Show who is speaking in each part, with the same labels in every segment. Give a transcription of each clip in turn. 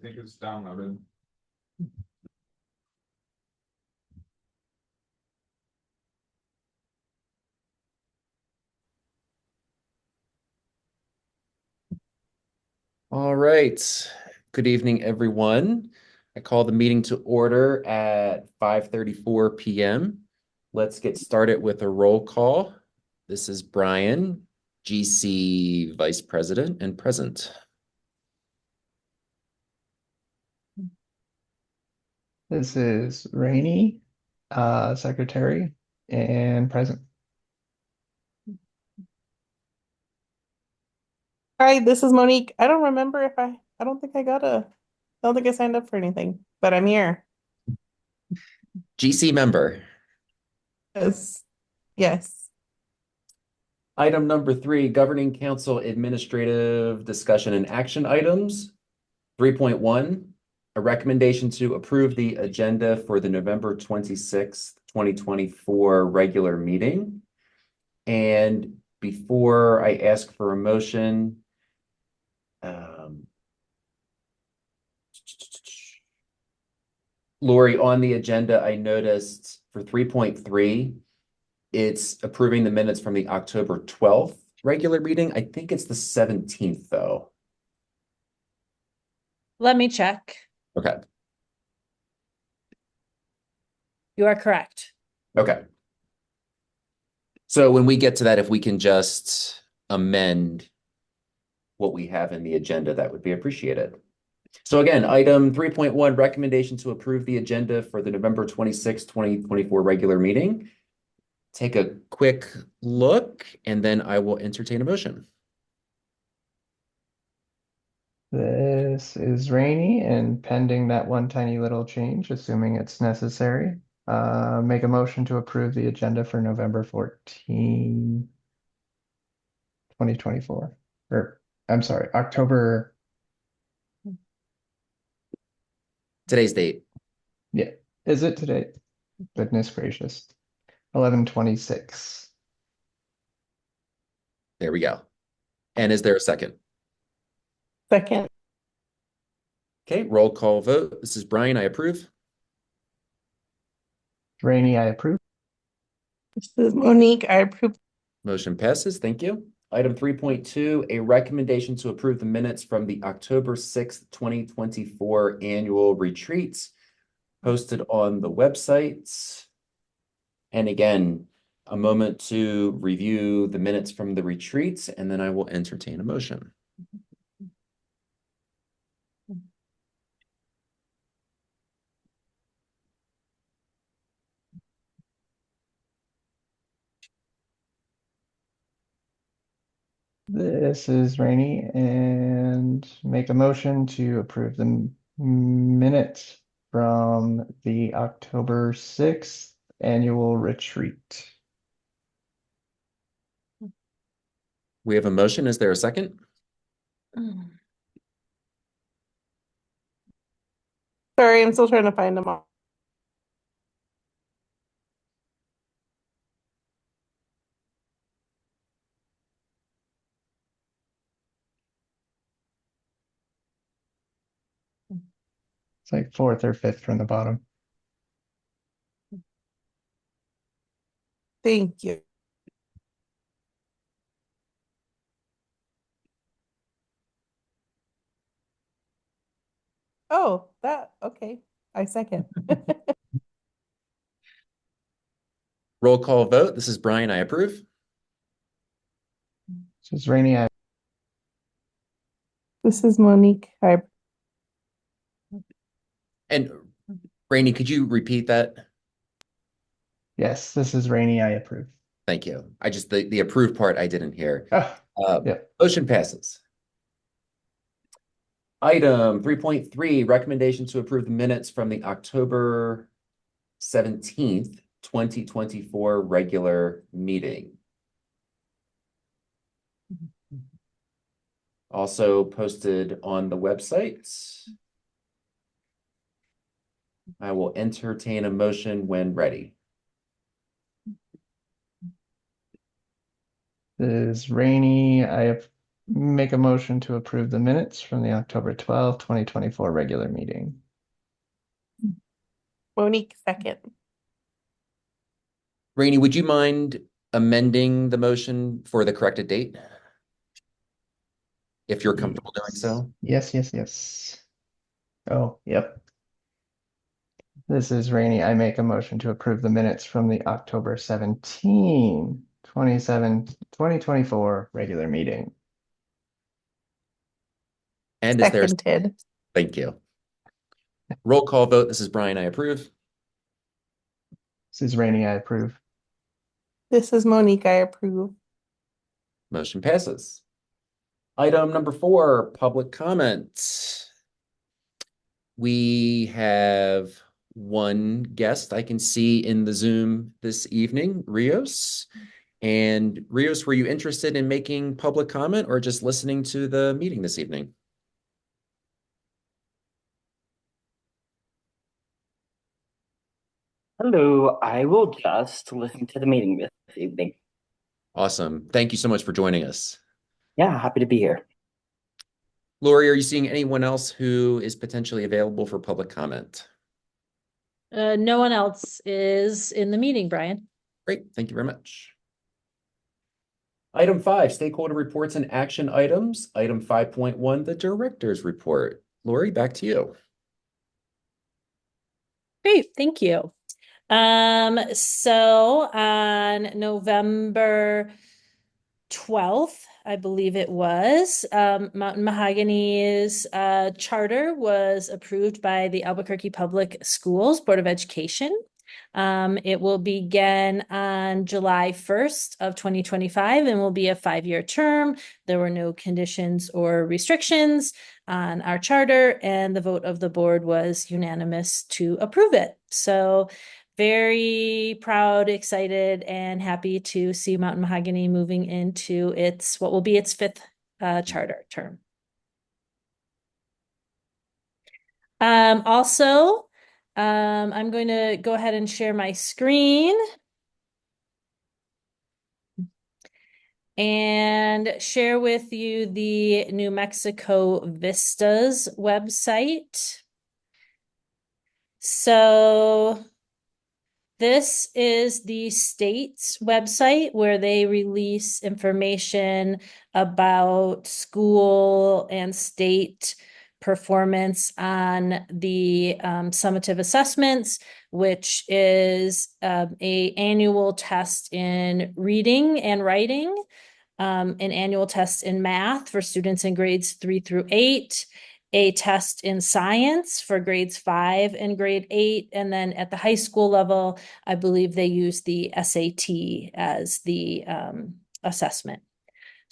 Speaker 1: think it's downloaded.
Speaker 2: All right. Good evening, everyone. I call the meeting to order at 5:34 p.m. Let's get started with a roll call. This is Brian, GC Vice President and Present.
Speaker 3: This is Rainey, Secretary and Present.
Speaker 4: Hi, this is Monique. I don't remember if I don't think I don't think I signed up for anything, but I'm here.
Speaker 2: GC member.
Speaker 4: Yes. Yes.
Speaker 2: Item number 3, Governing Council Administrative Discussion and Action Items. 3.1, a recommendation to approve the agenda for the November 26th, 2024 regular meeting. And before I ask for a motion, Lori, on the agenda, I noticed for 3.3, it's approving the minutes from the October 12th regular meeting. I think it's the 17th, though.
Speaker 5: Let me check.
Speaker 2: Okay.
Speaker 5: You are correct.
Speaker 2: Okay. So when we get to that, if we can just amend what we have in the agenda, that would be appreciated. So again, item 3.1, recommendation to approve the agenda for the November 26th, 2024 regular meeting. Take a quick look, and then I will entertain a motion.
Speaker 3: This is Rainey, and pending that one tiny little change, assuming it's necessary, make a motion to approve the agenda for November 14, 2024. Or, I'm sorry, October.
Speaker 2: Today's date.
Speaker 3: Yeah, is it today? Goodness gracious. 11/26.
Speaker 2: There we go. And is there a second?
Speaker 4: Second.
Speaker 2: Okay, roll call vote. This is Brian, I approve.
Speaker 3: Rainey, I approve.
Speaker 4: This is Monique. I approve.
Speaker 2: Motion passes. Thank you. Item 3.2, a recommendation to approve the minutes from the October 6th, 2024 annual retreats posted on the website. And again, a moment to review the minutes from the retreats, and then I will entertain a motion.
Speaker 3: This is Rainey, and make a motion to approve the minutes from the October 6th annual retreat.
Speaker 2: We have a motion. Is there a second?
Speaker 4: Sorry, I'm still trying to find them all.
Speaker 3: It's like fourth or fifth from the bottom.
Speaker 4: Thank you. Oh, that okay. I second.
Speaker 2: Roll call vote. This is Brian, I approve.
Speaker 3: This is Rainey, I
Speaker 4: This is Monique.
Speaker 2: And Rainey, could you repeat that?
Speaker 3: yes, this is Rainey, I approve.
Speaker 2: Thank you. I just, the approved part I didn't hear.
Speaker 3: Yeah.
Speaker 2: Motion passes. Item 3.3, recommendation to approve the minutes from the October 17th, 2024 regular meeting. Also posted on the website. I will entertain a motion when ready.
Speaker 3: This is Rainey, Make a motion to approve the minutes from the October 12th, 2024 regular meeting.
Speaker 4: Monique, second.
Speaker 2: Rainey, would you mind amending the motion for the corrected date? If you're comfortable doing so.
Speaker 3: Yes. Oh, yep. This is Rainey. I make a motion to approve the minutes from the October 2024 regular meeting.
Speaker 2: And is there,
Speaker 4: Seconded.
Speaker 2: thank you. Roll call vote. This is Brian. I approve.
Speaker 3: This is Rainey. I approve.
Speaker 4: This is Monique, I approve.
Speaker 2: Motion passes. Item number 4, public comment. We have one guest I can see in the Zoom this evening, Rios. And Rios, were you interested in making public comment or just listening to the meeting this evening?
Speaker 1: Hello, I will just listen to the meeting this evening.
Speaker 2: Awesome. Thank you so much for joining us.
Speaker 1: Yeah, happy to be here.
Speaker 2: Lori, are you seeing anyone else who is potentially available for public comment?
Speaker 5: No one else is in the meeting, Brian.
Speaker 2: Great. Thank you very much. Item 5, stakeholder reports and action items. Item 5.1, the director's report. Lori, back to you.
Speaker 5: Great, thank you. So on November 12th, I believe it was, Mountain Mahogany's charter was approved by the Albuquerque Public Schools Board of Education. It will begin on July 1st of 2025 and will be a 5-year term. There were no conditions or restrictions on our charter, and the vote of the board was unanimous to approve it. So very proud, excited, and happy to see Mountain Mahogany moving into what will be its 5th charter term. Also, I'm going to go ahead and share my screen and share with you the New Mexico Vistas website. So this is the state's website where they release information about school and state performance on the summative assessments, which is a annual test in reading and writing, an annual test in math for students in grades 3 through 8, a test in science for grades 5 and grade 8. And then at the high school level, I believe they use the SAT as the assessment.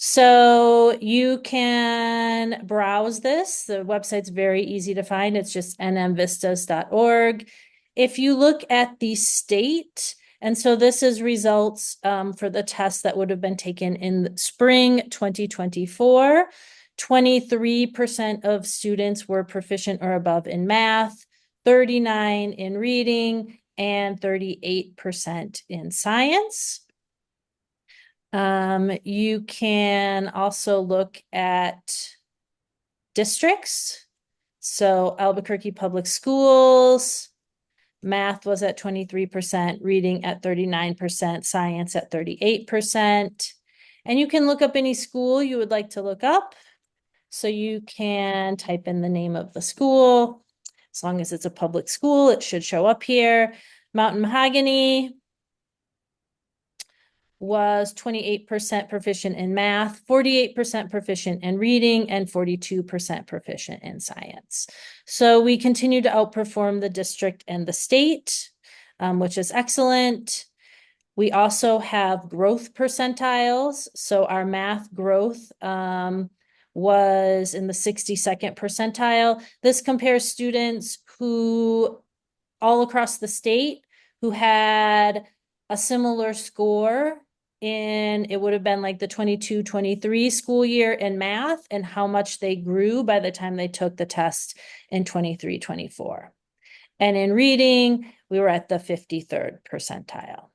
Speaker 5: So you can browse this. The website's very easy to find. It's just nmvistas.org. If you look at the state, and so this is results for the tests that would have been taken in spring 2024. 23% of students were proficient or above in math, 39% in reading, and 38% in science. You can also look at districts. So Albuquerque Public Schools, math was at 23%, reading at 39%, science at 38%. And you can look up any school you would like to look up. So you can type in the name of the school. As long as it's a public school, it should show up here. Mountain Mahogany was 28% proficient in math, 48% proficient in reading, and 42% proficient in science. So we continue to outperform the district and the state, which is excellent. We also have growth percentiles. So our math growth was in the 62nd percentile. This compares students who all across the state who had a similar score it would have been like the 22-23 school year in math and how much they grew by the time they took the test in 23-24. And in reading, we were at the 53rd percentile.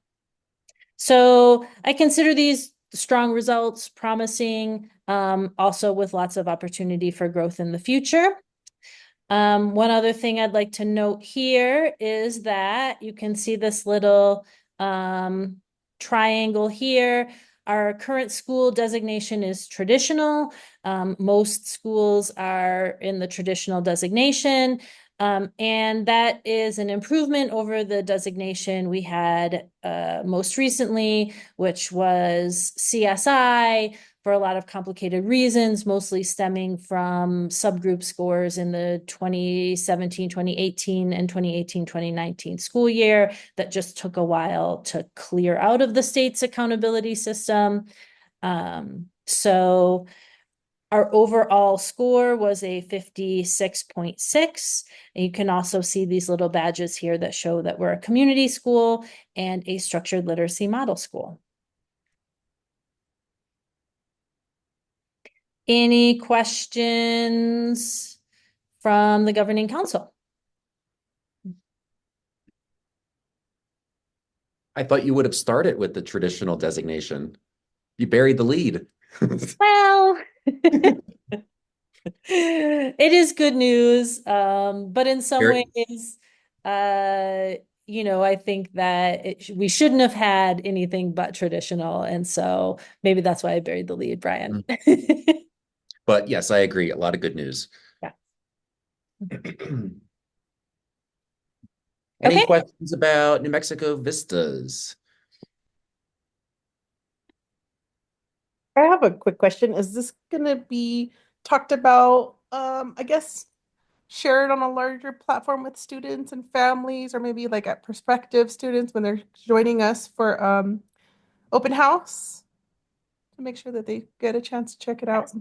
Speaker 5: So I consider these strong results, promising, also with lots of opportunity for growth in the future. One other thing I'd like to note here is that you can see this little triangle here. Our current school designation is traditional. Most schools are in the traditional designation. And that is an improvement over the designation we had most recently, which was CSI, for a lot of complicated reasons, mostly stemming from subgroup scores in the 2017, 2018, and 2018, 2019 school year that just took a while to clear out of the state's accountability system. So our overall score was a 56.6. And you can also see these little badges here that show that we're a community school and a structured literacy model school. Any questions from the governing council?
Speaker 2: I thought you would have started with the traditional designation. You buried the lead.
Speaker 5: Well, it is good news, but in some
Speaker 2: Very-
Speaker 5: ways, I think that we shouldn't have had anything but traditional, and so maybe that's why I buried the lead, Brian.
Speaker 2: But yes, I agree. A lot of good news.
Speaker 5: Yeah.
Speaker 2: Any
Speaker 5: Okay.
Speaker 2: questions about New Mexico Vistas?
Speaker 4: I have a quick question. Is this gonna be talked about, I guess, shared on a larger platform with students and families, or maybe like at prospective students when they're joining us for open house to make sure that they get a chance to check it out?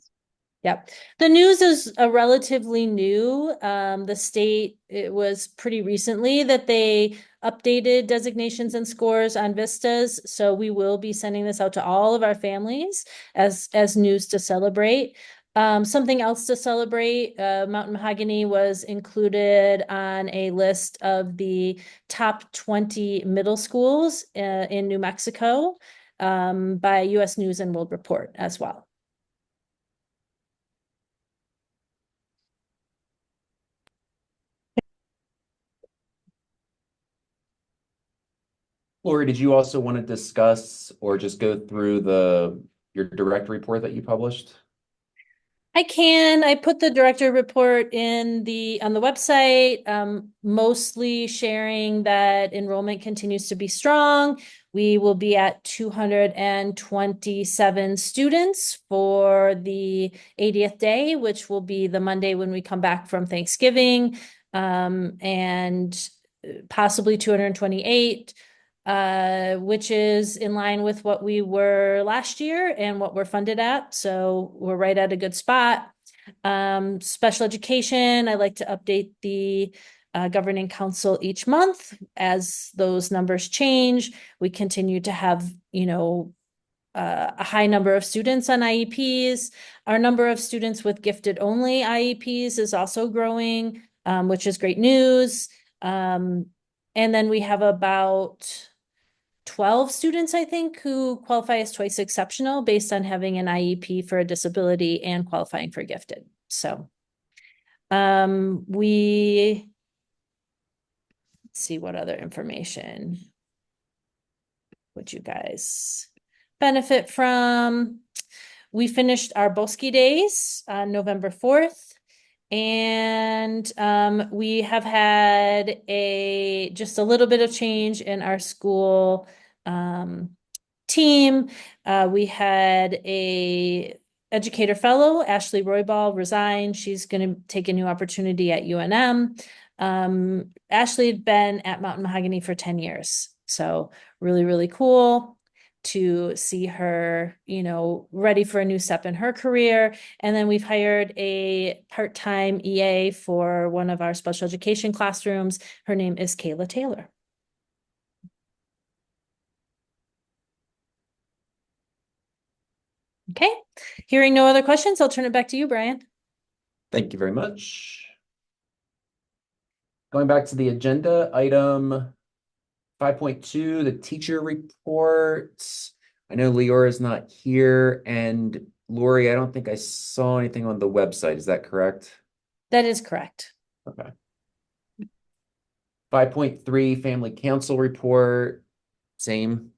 Speaker 5: Yep. The news is relatively new. The state, it was pretty recently that they updated designations and scores on Vistas. So we will be sending this out to all of our families as news to celebrate. Something else to celebrate, Mountain Mahogany was included on a list of the top 20 middle schools in New Mexico by US News and World Report as well.
Speaker 2: Lori, did you also want to discuss or just go through your direct report that you published?
Speaker 5: I can. I put the director report on the website, mostly sharing that enrollment continues to be strong. We will be at 227 students for the 80th day, which will be the Monday when we come back from Thanksgiving, and possibly 228. Which is in line with what we were last year and what we're funded at. So we're right at a good spot. Special education, I like to update the governing council each month as those numbers change. We continue to have, a high number of students on IEPs. Our number of students with gifted only IEPs is also growing, which is great news. And then we have about 12 students, I think, who qualify as twice exceptional based on having an IEP for a disability and qualifying for gifted. So let's see what other information would you guys benefit from. We finished our Boski days on November 4th. And we have had just a little bit of change in our school team. We had a educator fellow, Ashley Roybal, resign. She's going to take a new opportunity at UNM. Ashley had been at Mountain Mahogany for 10 years. So really, really cool to see her, ready for a new step in her career. And then we've hired a part-time EA for one of our special education classrooms. Her name is Kayla Taylor. Okay, hearing no other questions, I'll turn it back to you, Brian.
Speaker 2: Thank you very much. Going back to the agenda, item 5.2, the teacher reports. I know Leora's not here, and Lori, I don't think I saw anything on the website. Is that correct?
Speaker 5: That is correct.
Speaker 2: Okay. 5.3 Family Council Report, same.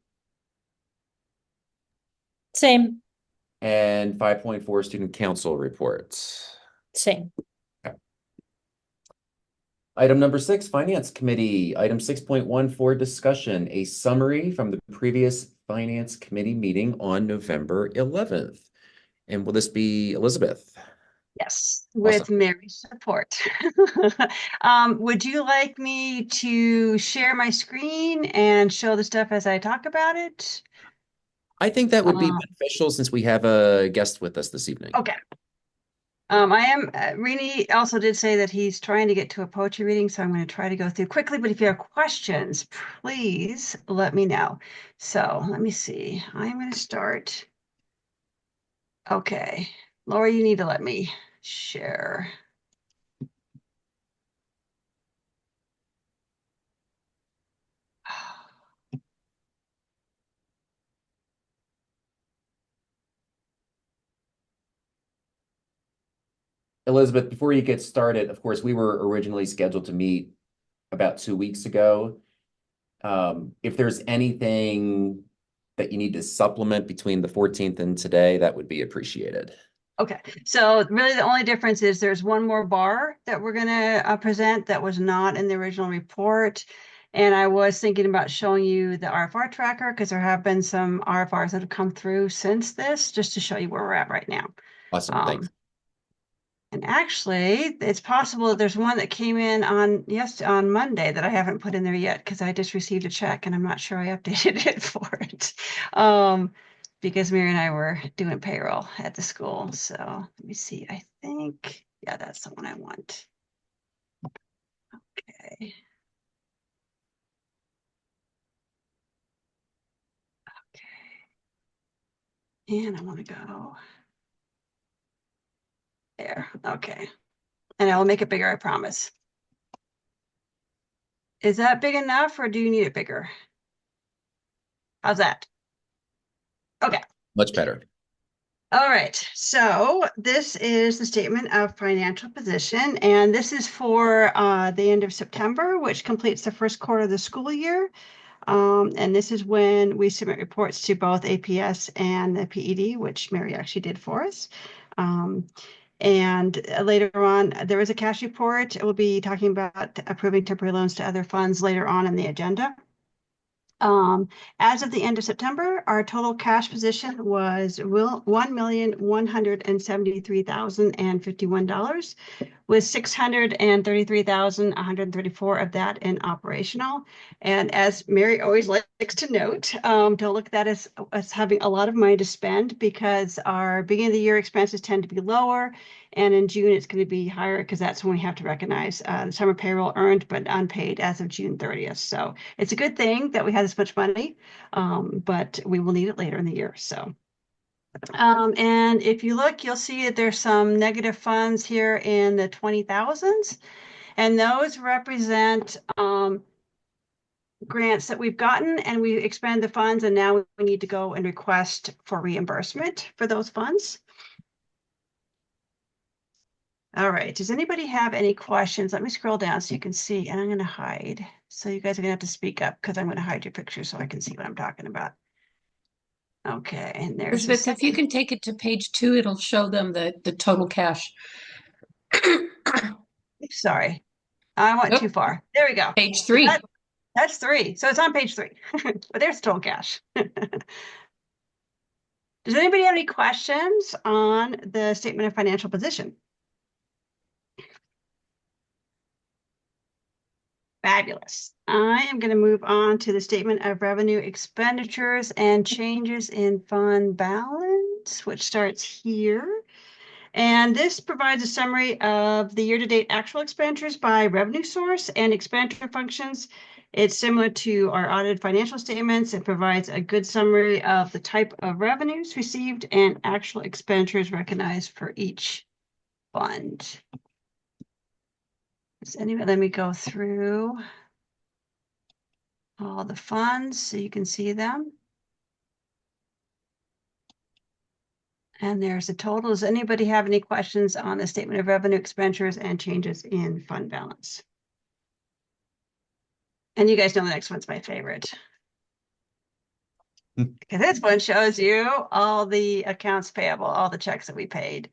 Speaker 5: Same,
Speaker 2: And 5.4 Student Council Reports.
Speaker 5: same.
Speaker 2: Item number 6, Finance Committee. Item 6.1 for discussion, a summary from the previous Finance Committee meeting on November 11th. And will this be Elizabeth?
Speaker 6: Yes, with
Speaker 2: Awesome.
Speaker 6: Mary's support. Would you like me to share my screen and show the stuff as I talk about it?
Speaker 2: I think that would be beneficial since we have a guest with us this evening.
Speaker 6: Okay. Rini also did say that he's trying to get to a poetry reading, so I'm going to try to go through quickly, but if you have questions, please let me know. So let me see. I'm going to start. Okay. Laura, you need to let me share.
Speaker 2: Elizabeth, before you get started, of course, we were originally scheduled to meet about 2 weeks ago. If there's anything that you need to supplement between the 14th and today, that would be appreciated.
Speaker 6: Okay, so really the only difference is there's one more bar that we're going to present that was not in the original report. And I was thinking about showing you the RFR tracker because there have been some RFRs that have come through since this, just to show you where we're at right now.
Speaker 2: Awesome, thanks.
Speaker 6: And actually, it's possible that there's one that came in on Monday that I haven't put in there yet because I just received a check and I'm not sure I updated it for it. Because Mary and I were doing payroll at the school. So let me see. I think, yeah, that's the one I want. Okay. Okay. And I want to go there. Okay. And I will make it bigger, I promise. Is that big enough or do you need it bigger? How's that? Okay.
Speaker 2: Much better.
Speaker 6: All right, so this is the statement of financial position, and this is for the end of September, which completes the first quarter of the school year. And this is when we submit reports to both APS and the PED, which Mary actually did for us. And later on, there is a cash report. We'll be talking about approving temporary loans to other funds later on in the agenda. As of the end of September, our total cash position was $1,173,051, with $633,134 of that in operational. And as Mary always likes to note, don't look at that as having a lot of money to spend because our beginning of the year expenses tend to be lower. And in June, it's going to be higher because that's when we have to recognize the summer payroll earned but unpaid as of June 30th. So it's a good thing that we had this much money, but we will need it later in the year. So. And if you look, you'll see that there's some negative funds here in the 20,000s, and those represent grants that we've gotten, and we expend the funds, and now we need to go and request for reimbursement for those funds. All right, does anybody have any questions? Let me scroll down so you can see, and I'm going to hide. So you guys are going to have to speak up because I'm going to hide your picture so I can see what I'm talking about. Okay, and there's
Speaker 7: Elizabeth, if you can take it to page 2, it'll show them the total cash.
Speaker 6: Sorry, I went too far. There we go.
Speaker 7: Page 3.
Speaker 6: That's 3. So it's on page 3, but there's total cash. Does anybody have any questions on the statement of financial position? Fabulous. I am going to move on to the statement of revenue expenditures and changes in fund balance, which starts here. And this provides a summary of the year-to-date actual expenditures by revenue source and expenditure functions. It's similar to our audited financial statements. It provides a good summary of the type of revenues received and actual expenditures recognized for each fund. Anyway, let me go through all the funds so you can see them. And there's a total. Does anybody have any questions on the statement of revenue expenditures and changes in fund balance? And you guys know the next one's my favorite. Because this one shows you all the accounts payable, all the checks that we paid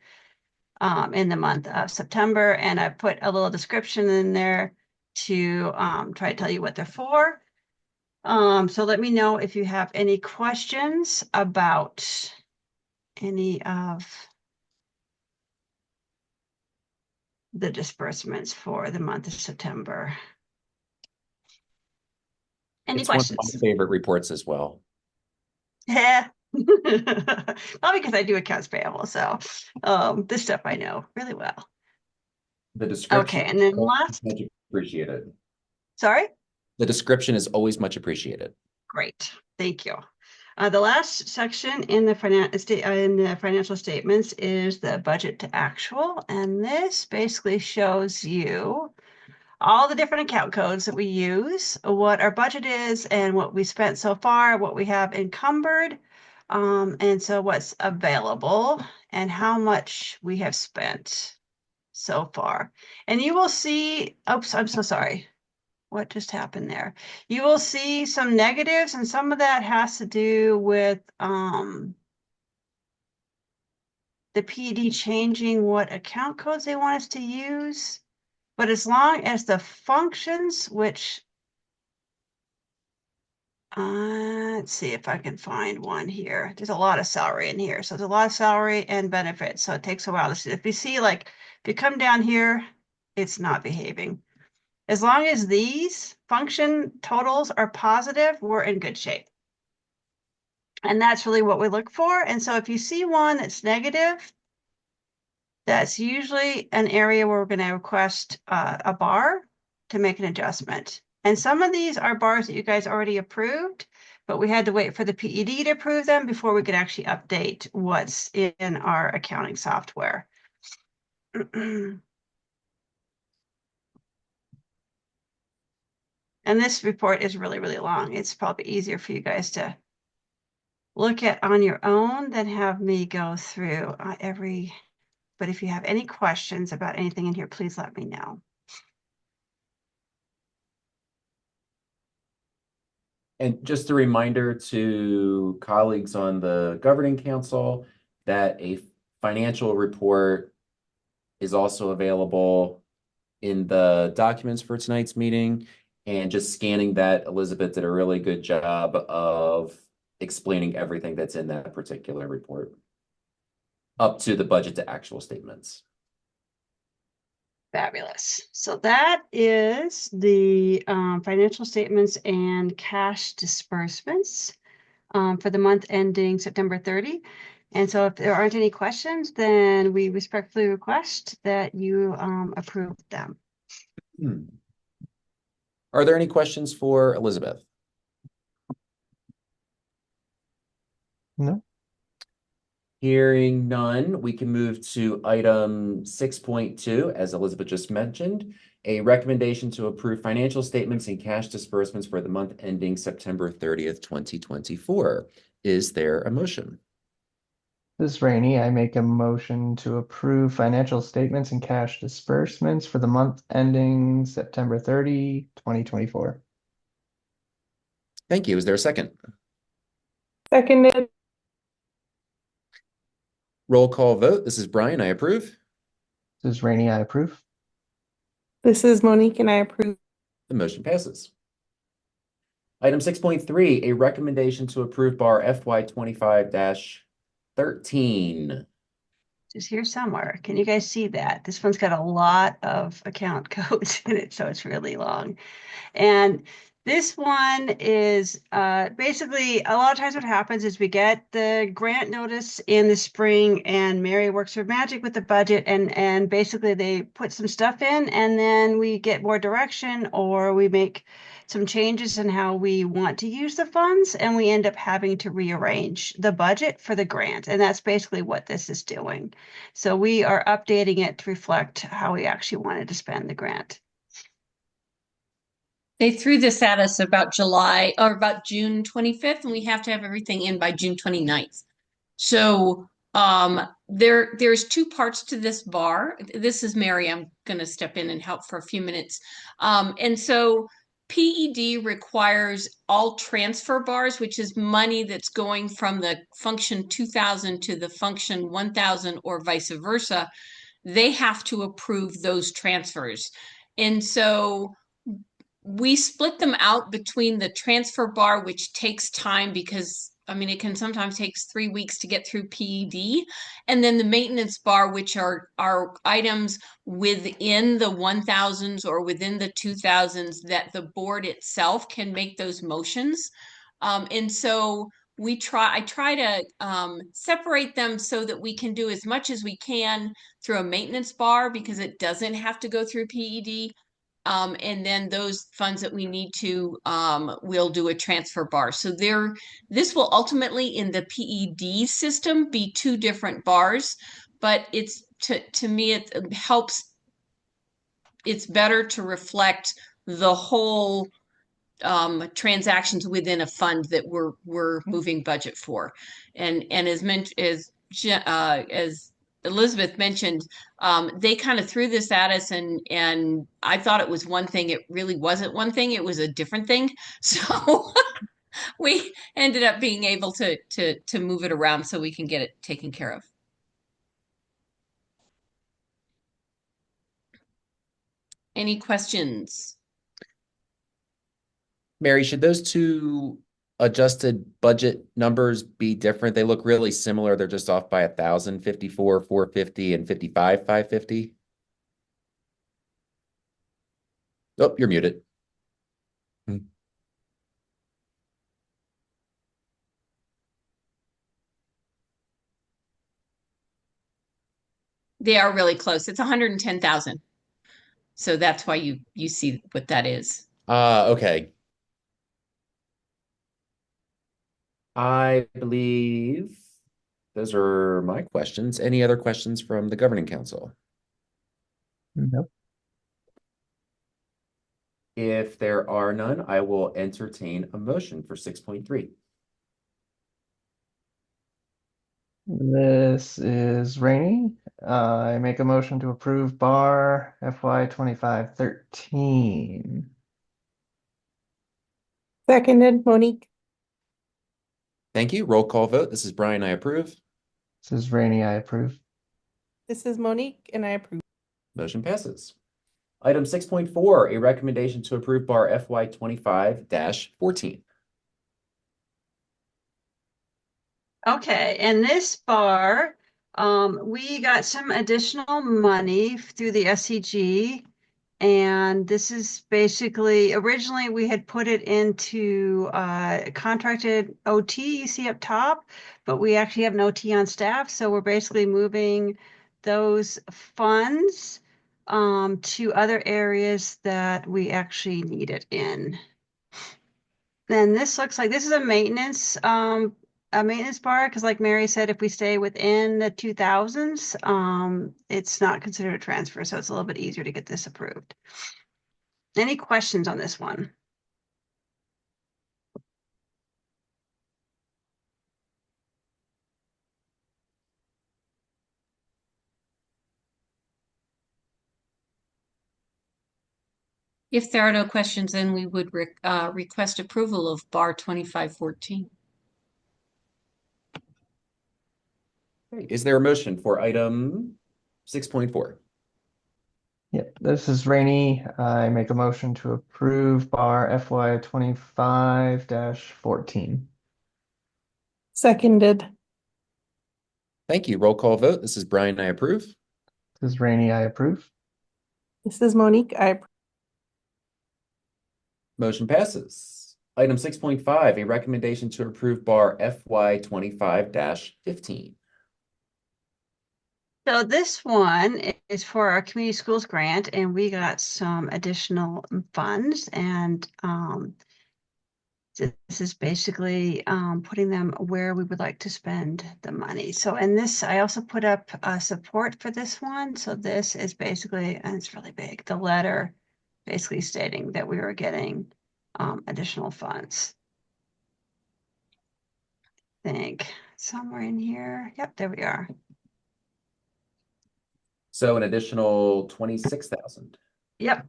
Speaker 6: in the month of September. And I put a little description in there to try to tell you what they're for. So let me know if you have any questions about any of the disbursements for the month of September. Any
Speaker 2: It's one of my
Speaker 6: questions?
Speaker 2: favorite reports as well.
Speaker 6: Yeah. Not because I do accounts payable, so this stuff I know really well.
Speaker 2: The description
Speaker 6: Okay, and then
Speaker 2: is
Speaker 6: last,
Speaker 2: much appreciated.
Speaker 6: sorry?
Speaker 2: The description is always much appreciated.
Speaker 6: Great, thank you. The last section in the financial statements is the budget to actual, and this basically shows you all the different account codes that we use, what our budget is, and what we spent so far, what we have encumbered, and so what's available, and how much we have spent so far. And you will see, oops, I'm so sorry. What just happened there? You will see some negatives, and some of that has to do with the PD changing what account codes they want us to use. But as long as the functions, which let's see if I can find one here. There's a lot of salary in here. So there's a lot of salary and benefits. So it takes a while to see. If you see, like, if you come down here, it's not behaving. As long as these function totals are positive, we're in good shape. And that's really what we look for. And so if you see one that's negative, that's usually an area where we're going to request a bar to make an adjustment. And some of these are bars that you guys already approved, but we had to wait for the PED to approve them before we could actually update what's in our accounting software. And this report is really, really long. It's probably easier for you guys to look at on your own than have me go through every, but if you have any questions about anything in here, please let me know.
Speaker 2: And just a reminder to colleagues on the governing council that a financial report is also available in the documents for tonight's meeting. And just scanning that, Elizabeth did a really good job of explaining everything that's in that particular report up to the budget to actual statements.
Speaker 6: Fabulous. So that is the financial statements and cash disbursements for the month ending September 30. And so if there aren't any questions, then we respectfully request that you approve them.
Speaker 2: Are there any questions for Elizabeth?
Speaker 3: No.
Speaker 2: Hearing none, we can move to item 6.2, as Elizabeth just mentioned, a recommendation to approve financial statements and cash disbursements for the month ending September 30th, 2024. Is there a motion?
Speaker 3: This is Rainey. I make a motion to approve financial statements and cash disbursements for the month ending September 30, 2024.
Speaker 2: Thank you. Is there a second?
Speaker 4: Seconded.
Speaker 2: Roll call vote. This is Brian. I approve.
Speaker 3: This is Rainey. I approve.
Speaker 4: This is Monique, and I approve.
Speaker 2: The motion passes. Item 6.3, a recommendation to approve bar FY 25-13.
Speaker 6: Just here somewhere. Can you guys see that? This one's got a lot of account codes in it, so it's really long. And this one is basically a lot of times what happens is we get the grant notice in the spring and Mary works her magic with the budget and basically they put some stuff in and then we get more direction or we make some changes in how we want to use the funds and we end up having to rearrange the budget for the grant. And that's basically what this is doing. So we are updating it to reflect how we actually wanted to spend the grant.
Speaker 7: They threw this at us about June 25th, and we have to have everything in by June 29th. So There's two parts to this bar. This is Mary. I'm going to step in and help for a few minutes. And so PED requires all transfer bars, which is money that's going from the function 2000 to the function 1000 or vice versa. They have to approve those transfers. And so we split them out between the transfer bar, which takes time because I mean, it can sometimes takes 3 weeks to get through PED, and then the maintenance bar, which are items within the 1000s or within the 2000s that the board itself can make those motions. And so I try to separate them so that we can do as much as we can through a maintenance bar because it doesn't have to go through PED. And then those funds that we need to, we'll do a transfer bar. So this will ultimately in the PED system be two different bars, but it's to me, it helps. It's better to reflect the whole transactions within a fund that we're moving budget for. And as Elizabeth mentioned, they kind of threw this at us and I thought it was one thing. It really wasn't one thing. It was a different thing. So we ended up being able to move it around so we can get it taken care of. Any questions?
Speaker 2: Mary, should those two adjusted budget numbers be different? They look really similar. They're just off by 1,000, 54, 450, and 55, 550. Oh, you're muted.
Speaker 7: They are really close. It's 110,000. So that's why you see what that is.
Speaker 2: Okay. I believe those are my questions. Any other questions from the Governing Council?
Speaker 3: Nope.
Speaker 2: If there are none, I will entertain a motion for 6.3.
Speaker 3: This is Rainey. I make a motion to approve bar FY 2513.
Speaker 4: Seconded, Monique.
Speaker 2: Thank you. Roll call vote. This is Brian. I approve.
Speaker 3: This is Rainey. I approve.
Speaker 4: This is Monique, and I approve.
Speaker 2: Motion passes. Item 6.4, a recommendation to approve bar FY 25-14.
Speaker 6: Okay, and this bar, we got some additional money through the SCG. And this is basically, originally we had put it into contracted OT, you see up top, but we actually have an OT on staff. So we're basically moving those funds to other areas that we actually need it in. Then this looks like this is a maintenance bar, because like Mary said, if we stay within the 2000s, it's not considered a transfer, so it's a little bit easier to get this approved. Any questions on this one?
Speaker 7: If there are no questions, then we would request approval of bar 2514.
Speaker 2: Is there a motion for item 6.4?
Speaker 3: Yep, this is Rainey. I make a motion to approve bar FY 25-14.
Speaker 4: Seconded.
Speaker 2: Thank you. Roll call vote. This is Brian. I approve.
Speaker 3: This is Rainey. I approve.
Speaker 4: This is Monique. I approve.
Speaker 2: Motion passes. Item 6.5, a recommendation to approve bar FY 25-15.
Speaker 6: So this one is for our community schools grant, and we got some additional funds, and this is basically putting them where we would like to spend the money. So in this, I also put up support for this one. So this is basically, and it's really big, the letter basically stating that we were getting additional funds. I think somewhere in here. Yep, there we are.
Speaker 2: So an additional 26,000.
Speaker 6: Yep.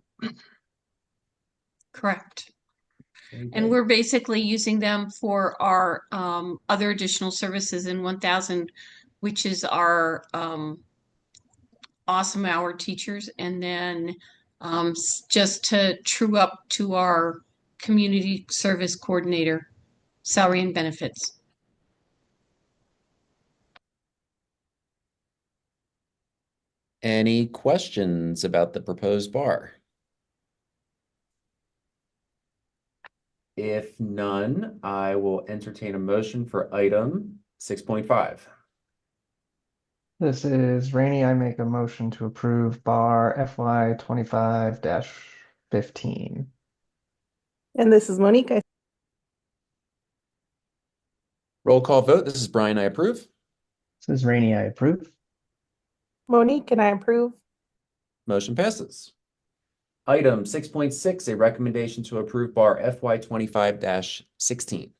Speaker 7: Correct.
Speaker 2: Very
Speaker 7: And
Speaker 2: good.
Speaker 7: we're basically using them for our other additional services in 1,000, which is our awesome hour teachers, and then just to true up to our community service coordinator salary and benefits.
Speaker 2: Any questions about the proposed bar? If none, I will entertain a motion for item 6.5.
Speaker 3: This is Rainey. I make a motion to approve bar FY 25-15.
Speaker 4: And this is Monique.
Speaker 2: Roll call vote. This is Brian. I approve.
Speaker 3: This is Rainey. I approve.
Speaker 4: Monique, and I approve.
Speaker 2: Motion passes. Item 6.6, a recommendation to approve bar FY 25-16.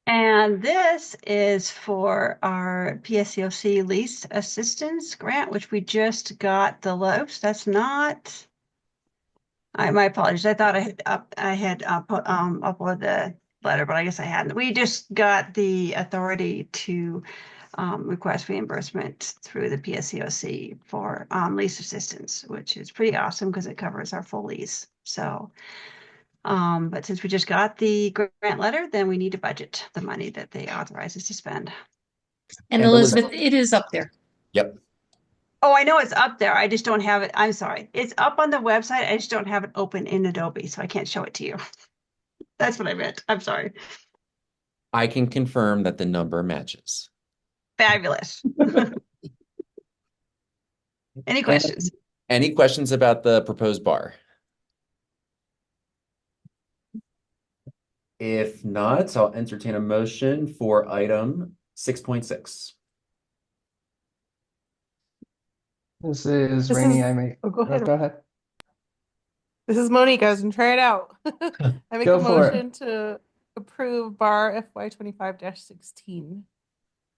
Speaker 6: And this is for our PSCOC lease assistance grant, which we just got the oops, that's not. My apologies. I thought I had uploaded the letter, but I guess I hadn't. We just got the authority to request reimbursement through the PSCOC for lease assistance, which is pretty awesome because it covers our full lease. So, but since we just got the grant letter, then we need to budget the money that they authorize us to spend.
Speaker 7: And
Speaker 2: And
Speaker 7: Elizabeth, it is up there.
Speaker 2: Yep.
Speaker 6: Oh, I know it's up there. I just don't have it. I'm sorry. It's up on the website. I just don't have it open in Adobe, so I can't show it to you. That's what I meant. I'm sorry.
Speaker 2: I can confirm that the number matches.
Speaker 6: Fabulous. Any questions?
Speaker 2: Any questions about the proposed bar? If not, I'll entertain a motion for item 6.6.
Speaker 3: This is
Speaker 4: This
Speaker 3: Rainey.
Speaker 4: is-
Speaker 3: I make.
Speaker 4: Oh, go ahead.
Speaker 3: Go ahead.
Speaker 4: This is Monique. I was gonna try it out. I make
Speaker 3: Go
Speaker 4: a
Speaker 3: for it.
Speaker 4: motion to approve bar FY 25-16.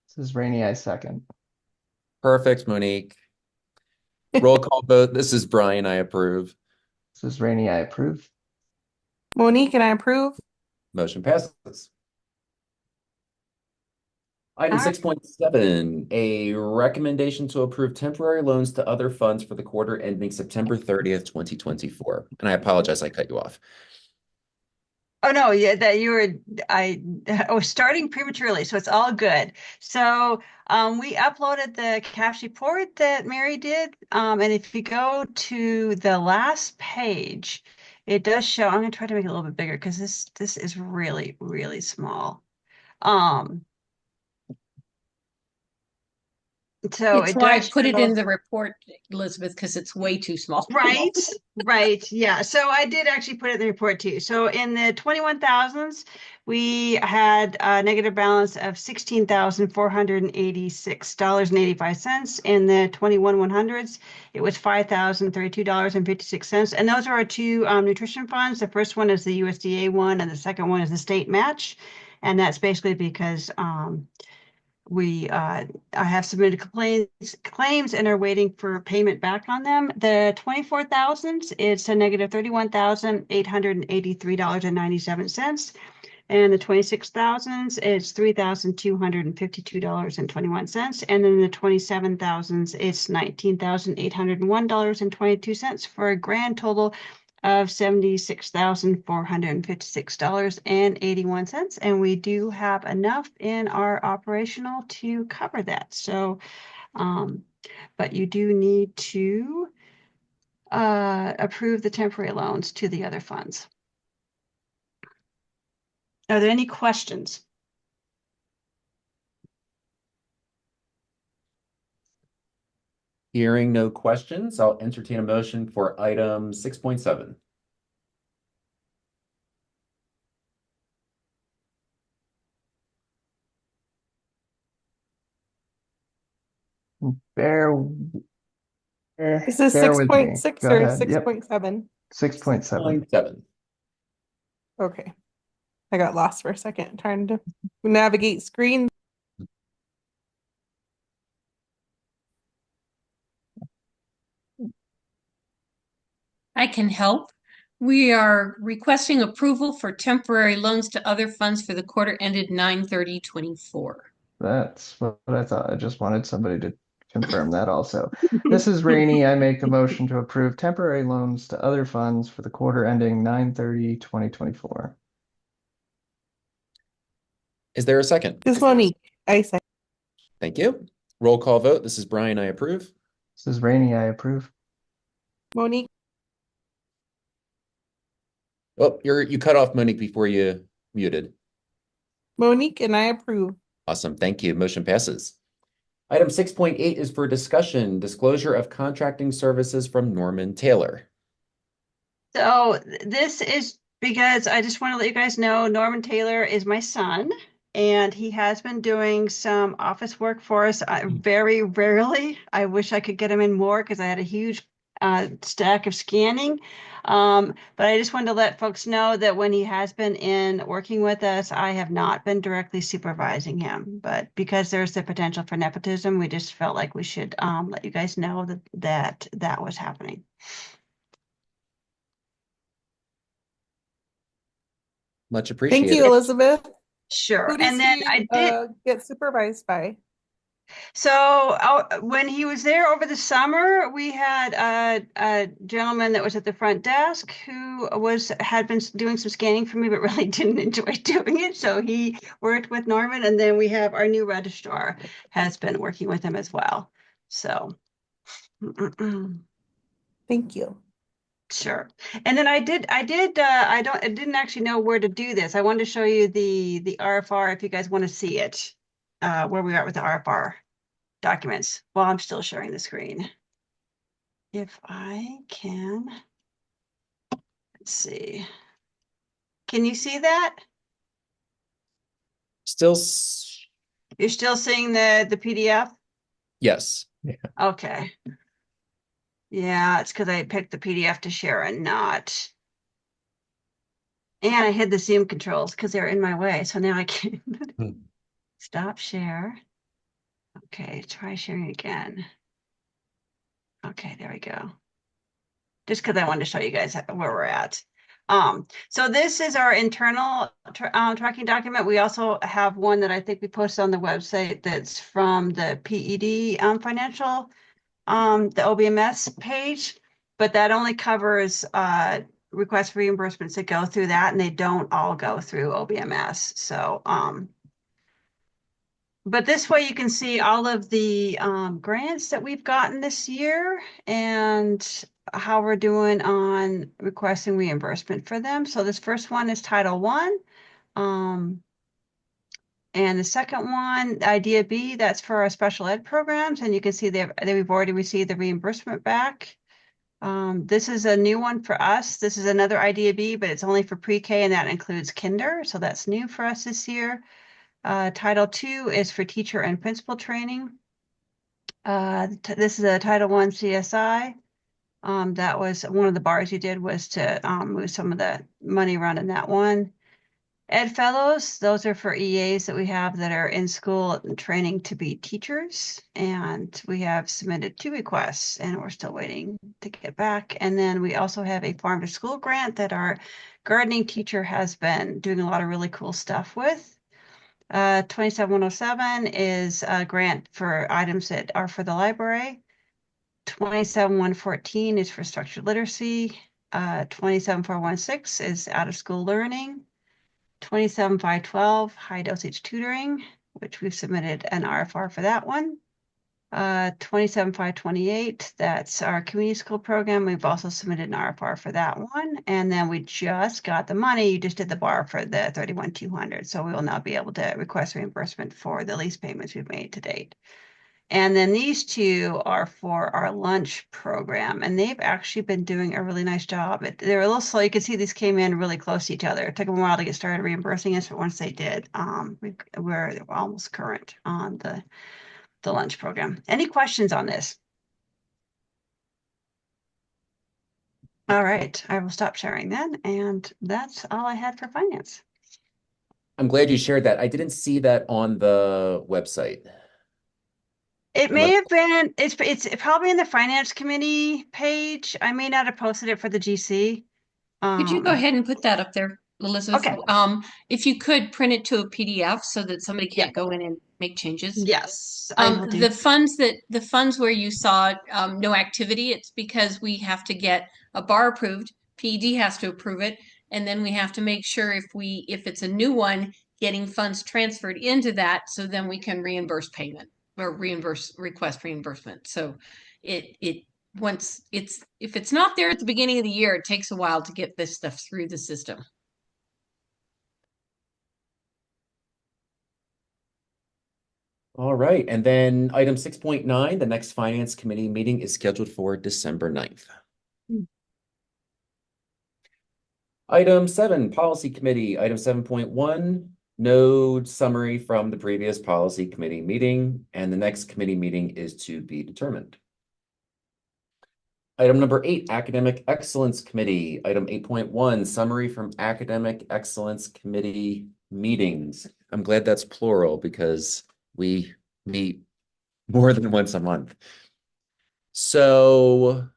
Speaker 3: This is Rainey. I second.
Speaker 2: Perfect, Monique. Roll call vote. This is Brian. I approve.
Speaker 3: This is Rainey. I approve.
Speaker 4: Monique, and I approve.
Speaker 2: Motion passes. Item
Speaker 6: All right.
Speaker 2: 6.7, a recommendation to approve temporary loans to other funds for the quarter ending September 30th, 2024. And I apologize, I cut you off.
Speaker 6: Oh no, yeah, that you were I was starting prematurely, so it's all good. So we uploaded the cash report that Mary did. And if you go to the last page, it does show. I'm gonna try to make it a little bit bigger because this is really, really small. So
Speaker 7: It's
Speaker 6: it
Speaker 7: why I
Speaker 6: does
Speaker 7: put it
Speaker 6: show-
Speaker 7: in the report, Elizabeth, because it's way too small.
Speaker 6: Right, right. Yeah. So I did actually put it in the report too. So in the 21,000s, we had a negative balance of $16,486.85. In the 21,100s, it was $5,032.56. And those are our two nutrition funds. The first one is the USDA one, and the second one is the state match. And that's basically because I have submitted claims and are waiting for payment back on them. The 24,000s, it's a negative $31,883.97. And the 26,000s, it's $3,252.21. And then the 27,000s, it's $19,801.22 for a grand total of $76,456.81. And we do have enough in our operational to cover that. So, but you do need to approve the temporary loans to the other funds. Are there any questions?
Speaker 2: Hearing no questions, I'll entertain a motion for item 6.7.
Speaker 4: Is this
Speaker 3: Bear with me.
Speaker 4: 6.6
Speaker 3: Go
Speaker 4: or
Speaker 3: ahead. Yep.
Speaker 4: 6.7?
Speaker 3: 6.7.
Speaker 2: 6.7.
Speaker 4: Okay. I got lost for a second trying to navigate screens.
Speaker 7: I can help. We are requesting approval for temporary loans to other funds for the quarter ended 9/30/24.
Speaker 3: That's what I thought. I just wanted somebody to confirm that also. This is Rainey. I make a motion to approve temporary loans to other funds for the quarter ending 9/30/2024.
Speaker 2: Is there a second?
Speaker 4: This is Monique. I say.
Speaker 2: Thank you. Roll call vote. This is Brian. I approve.
Speaker 3: This is Rainey. I approve.
Speaker 4: Monique.
Speaker 2: Oh, you cut off Monique before you muted.
Speaker 4: Monique and I approve.
Speaker 2: Awesome. Thank you. Motion passes. Item 6.8 is for discussion, disclosure of contracting services from Norman Taylor.
Speaker 6: So this is because I just want to let you guys know Norman Taylor is my son, and he has been doing some office work for us very rarely. I wish I could get him in more because I had a huge stack of scanning. But I just wanted to let folks know that when he has been in working with us, I have not been directly supervising him. But because there's the potential for nepotism, we just felt like we should let you guys know that was happening.
Speaker 2: Much
Speaker 4: Thank
Speaker 2: appreciated.
Speaker 4: you, Elizabeth.
Speaker 6: Sure.
Speaker 4: Who does
Speaker 6: And then
Speaker 4: he
Speaker 6: I did.
Speaker 4: get supervised by?
Speaker 6: So when he was there over the summer, we had a gentleman that was at the front desk who had been doing some scanning for me, but really didn't enjoy doing it. So he worked with Norman, and then we have our new registrar has been working with him as well. So,
Speaker 4: Thank you.
Speaker 6: sure. And then I didn't actually know where to do this. I wanted to show you the RFR if you guys want to see it, where we are with the RFR documents while I'm still sharing the screen. If I can, let's see. Can you see that? You're still seeing the PDF?
Speaker 2: Yes.
Speaker 6: Okay. Yeah, it's because I picked the PDF to share and not. And I hid the Zoom controls because they're in my way. So now I can stop share. Okay, try sharing again. Okay, there we go. Just because I wanted to show you guys where we're at. So this is our internal tracking document. We also have one that I think we posted on the website that's from the PED financial, the OBMS page, but that only covers requests for reimbursements that go through that, and they don't all go through OBMS. So, but this way you can see all of the grants that we've gotten this year and how we're doing on requesting reimbursement for them. So this first one is Title I. And the second one, Idea B, that's for our special ed programs. And you can see that we've already received the reimbursement back. This is a new one for us. This is another Idea B, but it's only for pre-K, and that includes kinder. So that's new for us this year. Title II is for teacher and principal training. This is a Title I CSI. That was one of the bars you did was to move some of the money around in that one. Ed Fellows, those are for EAs that we have that are in school training to be teachers. And we have submitted 2 requests and we're still waiting to get back. And then we also have a farm to school grant that our gardening teacher has been doing a lot of really cool stuff with. 27107 is a grant for items that are for the library. 27114 is for structured literacy. 27416 is out of school learning. 27512 high dosage tutoring, which we've submitted an RFR for that one. 27528, that's our community school program. We've also submitted an RFR for that one. And then we just got the money. You just did the bar for the 31200. So we will now be able to request reimbursement for the lease payments we've made to date. And then these 2 are for our lunch program, and they've actually been doing a really nice job. They're a little slow. You can see these came in really close to each other. It took them a while to get started reimbursing us, but once they did, we're almost current on the lunch program. Any questions on this? All right, I will stop sharing then, and that's all I had for finance.
Speaker 2: I'm glad you shared that. I didn't see that on the website.
Speaker 6: It
Speaker 2: I'm
Speaker 6: may
Speaker 2: gonna,
Speaker 6: have been, it's probably in the finance committee page. I may not have posted it for the GC.
Speaker 7: Could you go ahead and put that up there, Elizabeth?
Speaker 6: Okay.
Speaker 7: If you could print it to a PDF so that somebody
Speaker 6: Yeah.
Speaker 7: can't go in and make changes.
Speaker 6: Yes, I will do.
Speaker 7: The funds where you saw no activity, it's because we have to get a bar approved. PED has to approve it, and then we have to make sure if it's a new one, getting funds transferred into that, so then we can reimburse payment or request reimbursement. So it once if it's not there at the beginning of the year, it takes a while to get this stuff through the system.
Speaker 2: all right. And then item 6.9, the next finance committee meeting is scheduled for December 9th. Item 7, policy committee. Item 7.1, no summary from the previous policy committee meeting, and the next committee meeting is to be determined. Item number 8, Academic Excellence Committee. Item 8.1, summary from Academic Excellence Committee meetings. I'm glad that's plural because we meet more than once a month. So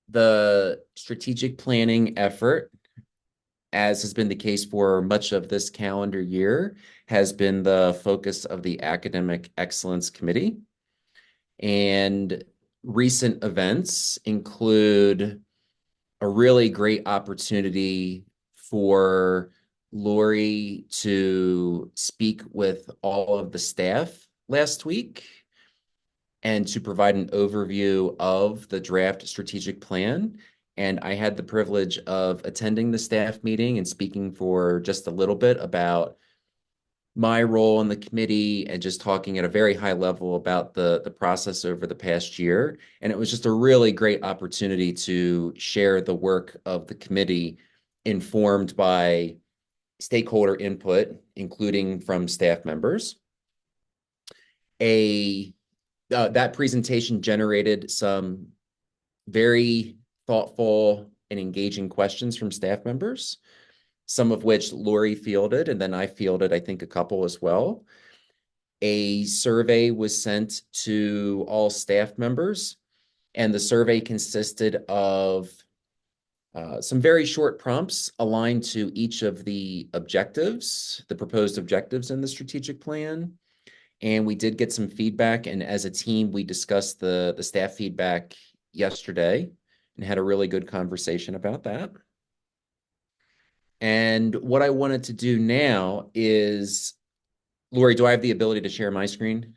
Speaker 2: the strategic planning effort, as has been the case for much of this calendar year, has been the focus of the Academic Excellence Committee. And recent events include a really great opportunity for Lori to speak with all of the staff last week and to provide an overview of the draft strategic plan. And I had the privilege of attending the staff meeting and speaking for just a little bit about my role in the committee and just talking at a very high level about the process over the past year. And it was just a really great opportunity to share the work of the committee informed by stakeholder input, including from staff members. That presentation generated some very thoughtful and engaging questions from staff members, some of which Lori fielded, and then I fielded, I think, a couple as well. A survey was sent to all staff members, and the survey consisted of some very short prompts aligned to each of the objectives, the proposed objectives in the strategic plan. And we did get some feedback, and as a team, we discussed the staff feedback yesterday and had a really good conversation about that. And what I wanted to do now is, Lori, do I have the ability to share my screen?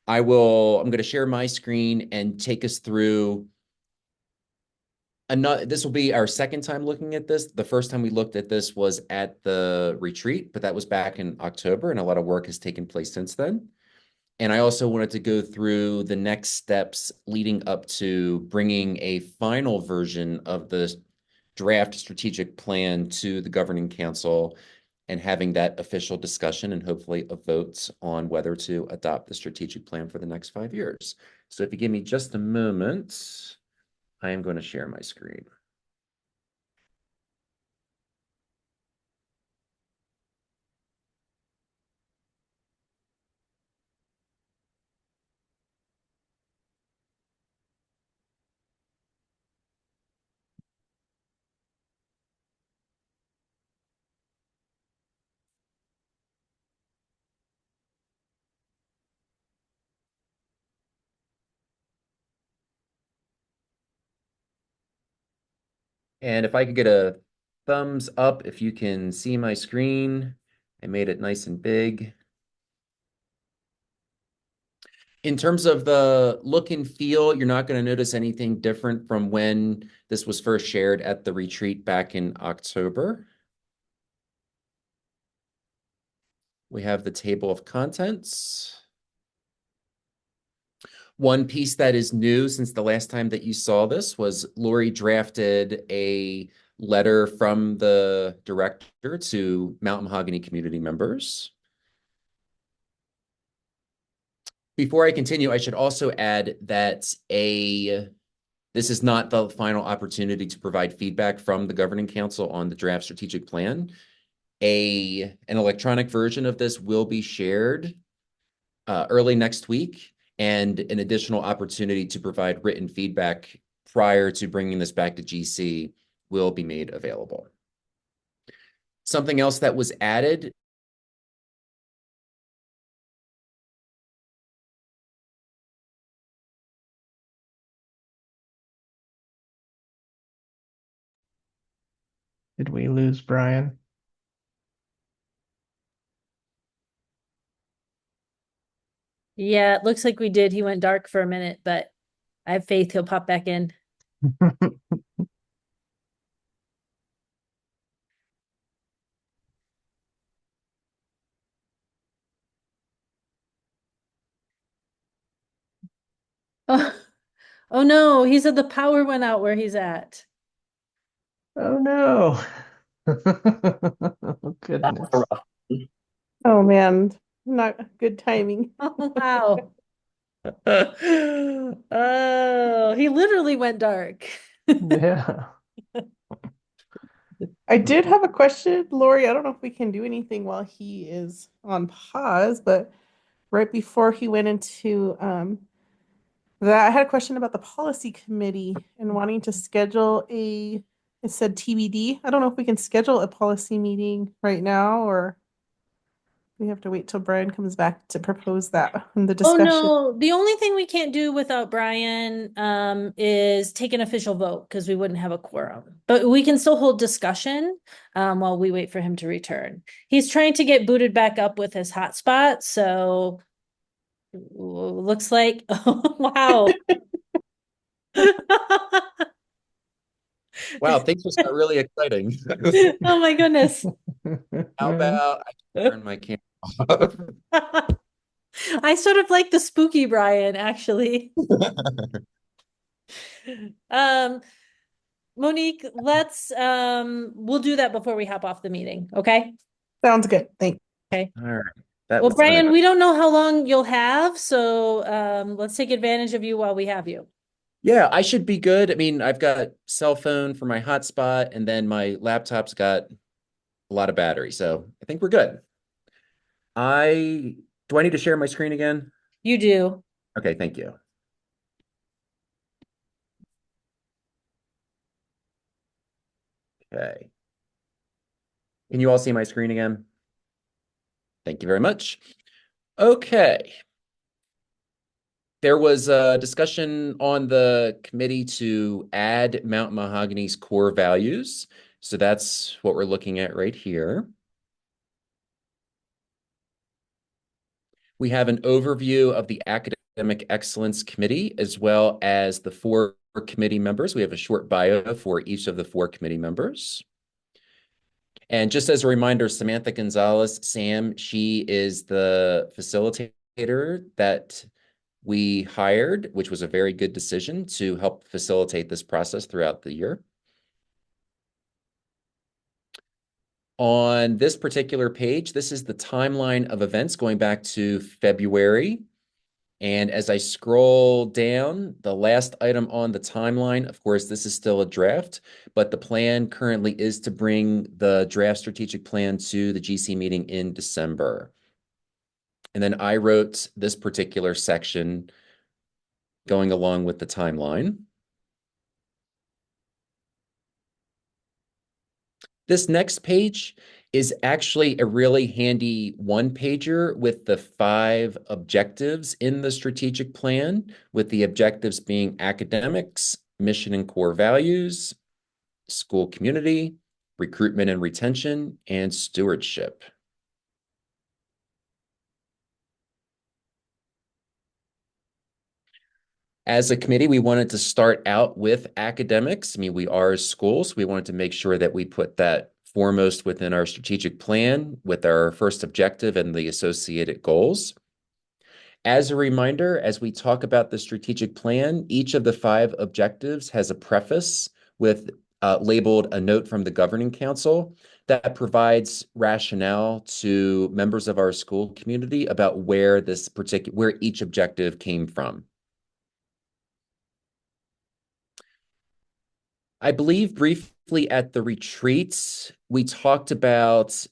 Speaker 2: I'm going to share my screen and take us through this will be our second time looking at this. The first time we looked at this was at the retreat, but that was back in October, and a lot of work has taken place since then. And I also wanted to go through the next steps leading up to bringing a final version of the draft strategic plan to the governing council and having that official discussion and hopefully a vote on whether to adopt the strategic plan for the next 5 years. So if you give me just a moment, I am going to share my screen. And if I could get a thumbs up if you can see my screen. I made it nice and big. In terms of the look and feel, you're not going to notice anything different from when this was first shared at the retreat back in October. We have the table of contents. One piece that is new since the last time that you saw this was Lori drafted a letter from the director to Mount Mahogany community members. Before I continue, I should also add that this is not the final opportunity to provide feedback from the governing council on the draft strategic plan. An electronic version of this will be shared early next week, and an additional opportunity to provide written feedback prior to bringing this back to GC will be made available. Something else that was added.
Speaker 3: Did we lose Brian?
Speaker 5: Yeah, it looks like we did. He went dark for a minute, but I have faith he'll pop back in. Oh, oh no, he said the power went out where he's at.
Speaker 3: Oh no.
Speaker 1: That was
Speaker 3: Goodness.
Speaker 1: a rough one.
Speaker 4: Oh man, not good timing.
Speaker 5: Oh wow. Oh, he literally went dark.
Speaker 3: Yeah.
Speaker 4: I did have a question, Lori. I don't know if we can do anything while he is on pause, but right before he went into that, I had a question about the policy committee and wanting to schedule it said TBD. I don't know if we can schedule a policy meeting right now or we have to wait till Brian comes back to propose that in the
Speaker 5: Oh
Speaker 4: discussion.
Speaker 5: no, the only thing we can't do without Brian is take an official vote because we wouldn't have a quorum. But we can still hold discussion while we wait for him to return. He's trying to get booted back up with his hotspot, so looks like oh wow.
Speaker 2: Wow, things just got really exciting.
Speaker 5: Oh my goodness.
Speaker 2: How about I turn my camera off?
Speaker 5: I sort of like the spooky Brian, actually. Um, Monique, we'll do that before we hop off the meeting, okay?
Speaker 4: Sounds good. Thanks.
Speaker 5: Okay.
Speaker 2: All right, that
Speaker 5: Well,
Speaker 2: was
Speaker 5: Brian,
Speaker 2: unexpected.
Speaker 5: we don't know how long you'll have, so let's take advantage of you while we have you.
Speaker 2: Yeah, I should be good. I mean, I've got cell phone for my hotspot, and then my laptop's got a lot of battery, so I think we're good. Do I need to share my screen again?
Speaker 5: You do.
Speaker 2: Okay, thank you. Okay. Can you all see my screen again? Thank you very much. Okay. There was a discussion on the committee to add Mount Mahogany's core values. So that's what we're looking at right here. We have an overview of the Academic Excellence Committee, as well as the 4 committee members. We have a short bio for each of the 4 committee members. And just as a reminder, Samantha Gonzalez, Sam, she is the facilitator that we hired, which was a very good decision to help facilitate this process throughout the year. On this particular page, this is the timeline of events going back to February. And as I scroll down, the last item on the timeline, of course, this is still a draft, but the plan currently is to bring the draft strategic plan to the GC meeting in December. And then I wrote this particular section going along with the timeline. This next page is actually a really handy one-pager with the 5 objectives in the strategic plan, with the objectives being academics, mission and core values, school community, recruitment and retention, and stewardship. As a committee, we wanted to start out with academics. I mean, we are a school, so we wanted to make sure that we put that foremost within our strategic plan with our first objective and the associated goals. As a reminder, as we talk about the strategic plan, each of the 5 objectives has a preface with labeled a note from the governing council that provides rationale to members of our school community about where each objective came from. I believe briefly at the retreats, we talked about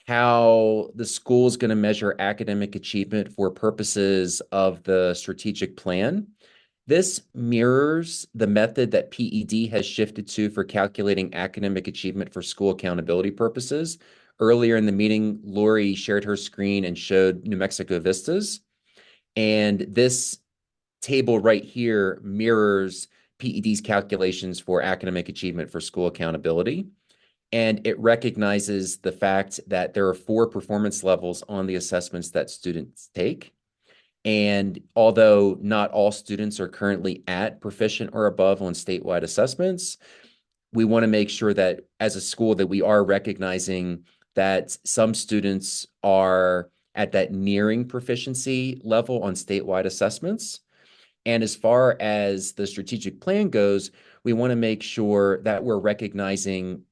Speaker 2: how the school is going to measure academic achievement for purposes of the strategic plan. This mirrors the method that PED has shifted to for calculating academic achievement for school accountability purposes. Earlier in the meeting, Lori shared her screen and showed New Mexico Vistas. And this table right here mirrors PED's calculations for academic achievement for school accountability. And it recognizes the fact that there are 4 performance levels on the assessments that students take. And although not all students are currently at proficient or above on statewide assessments, we want to make sure that as a school that we are recognizing that some students are at that nearing proficiency level on statewide assessments. And as far as the strategic plan goes, we want to make sure that we're recognizing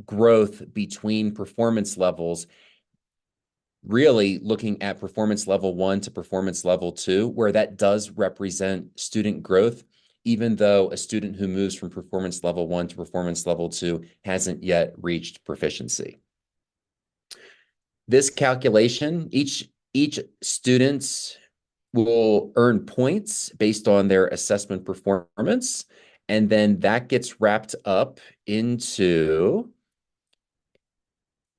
Speaker 2: growth between performance levels, really looking at performance level 1 to performance level 2, where that does represent student growth, even though a student who moves from performance level 1 to performance level 2 hasn't yet reached proficiency. This calculation, each student will earn points based on their assessment performance, and then that gets wrapped up into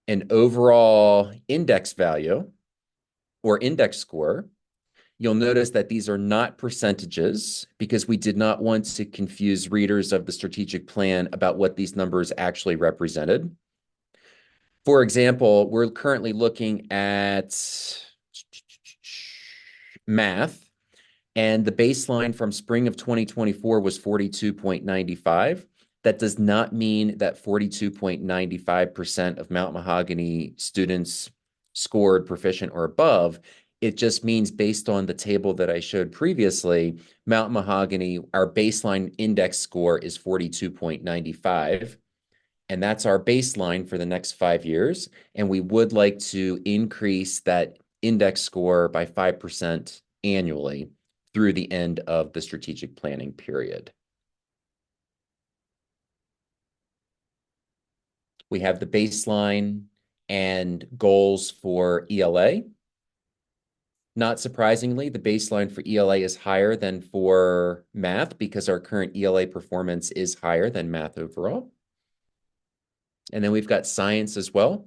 Speaker 2: an overall index value or index score. You'll notice that these are not percentages because we did not want to confuse readers of the strategic plan about what these numbers actually represented. For example, we're currently looking at math, and the baseline from spring of 2024 was 42.95. That does not mean that 42.95% of Mount Mahogany students scored proficient or above. It just means based on the table that I showed previously, Mount Mahogany, our baseline index score is 42.95. And that's our baseline for the next 5 years. And we would like to increase that index score by 5% annually through the end of the strategic planning period. We have the baseline and goals for ELA. Not surprisingly, the baseline for ELA is higher than for math because our current ELA performance is higher than math overall. And then we've got science as well.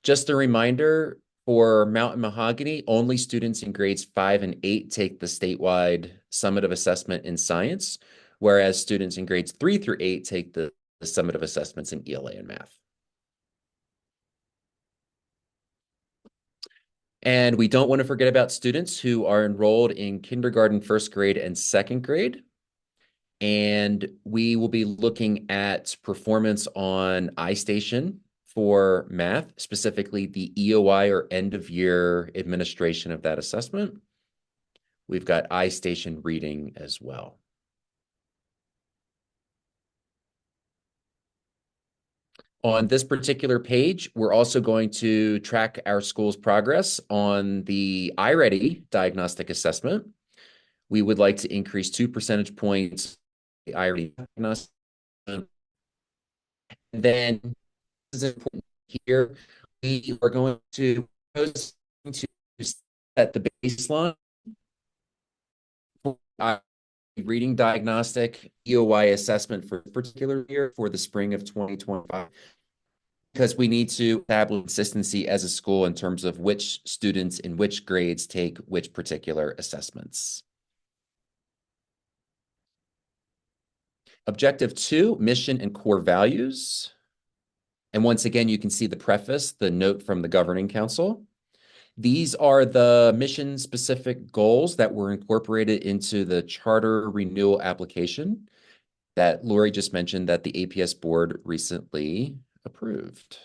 Speaker 2: Just a reminder, for Mountain Mahogany, only students in grades 5 and 8 take the statewide summative assessment in science, whereas students in grades 3 through 8 take the summative assessments in ELA and math. And we don't want to forget about students who are enrolled in kindergarten, first grade, and second grade. And we will be looking at performance on iStation for math, specifically the EOI or end of year administration of that assessment. We've got iStation reading as well. On this particular page, we're also going to track our school's progress on the iReady diagnostic assessment. We would like to increase 2 percentage points the iReady diagnostic. And then this is important here. We are going to set the baseline for reading diagnostic EOI assessment for a particular year for the spring of 2025, because we need to establish consistency as a school in terms of which students in which grades take which particular assessments. Objective 2, mission and core values. And once again, you can see the preface, the note from the Governing Council. These are the mission-specific goals that were incorporated into the charter renewal application that Lori just mentioned that the APS board recently approved.